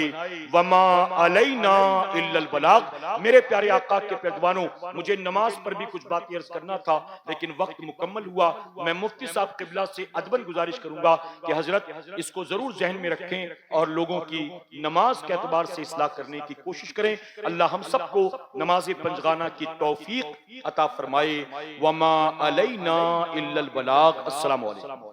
वमा अलैना इल्लल बलाग। मेरे प्यारे आका के पैगवानों, मुझे नमाज पर भी कुछ बातें अर्ज करना था, लेकिन वक्त मुकम्मल हुआ। मैं मुफ्ती साहब किबला से अदबन गुजारिश करूंगा कि हजरत इसको जरूर जहन में रखें और लोगों की नमाज के एतबार से इस्लाह करने की कोशिश करें। अल्लाह हम सबको नमाज पंजगाना की तौफीक अता फरमाए। वमा अलैना इल्लल बलाग। अस्सलामु अलैकुम।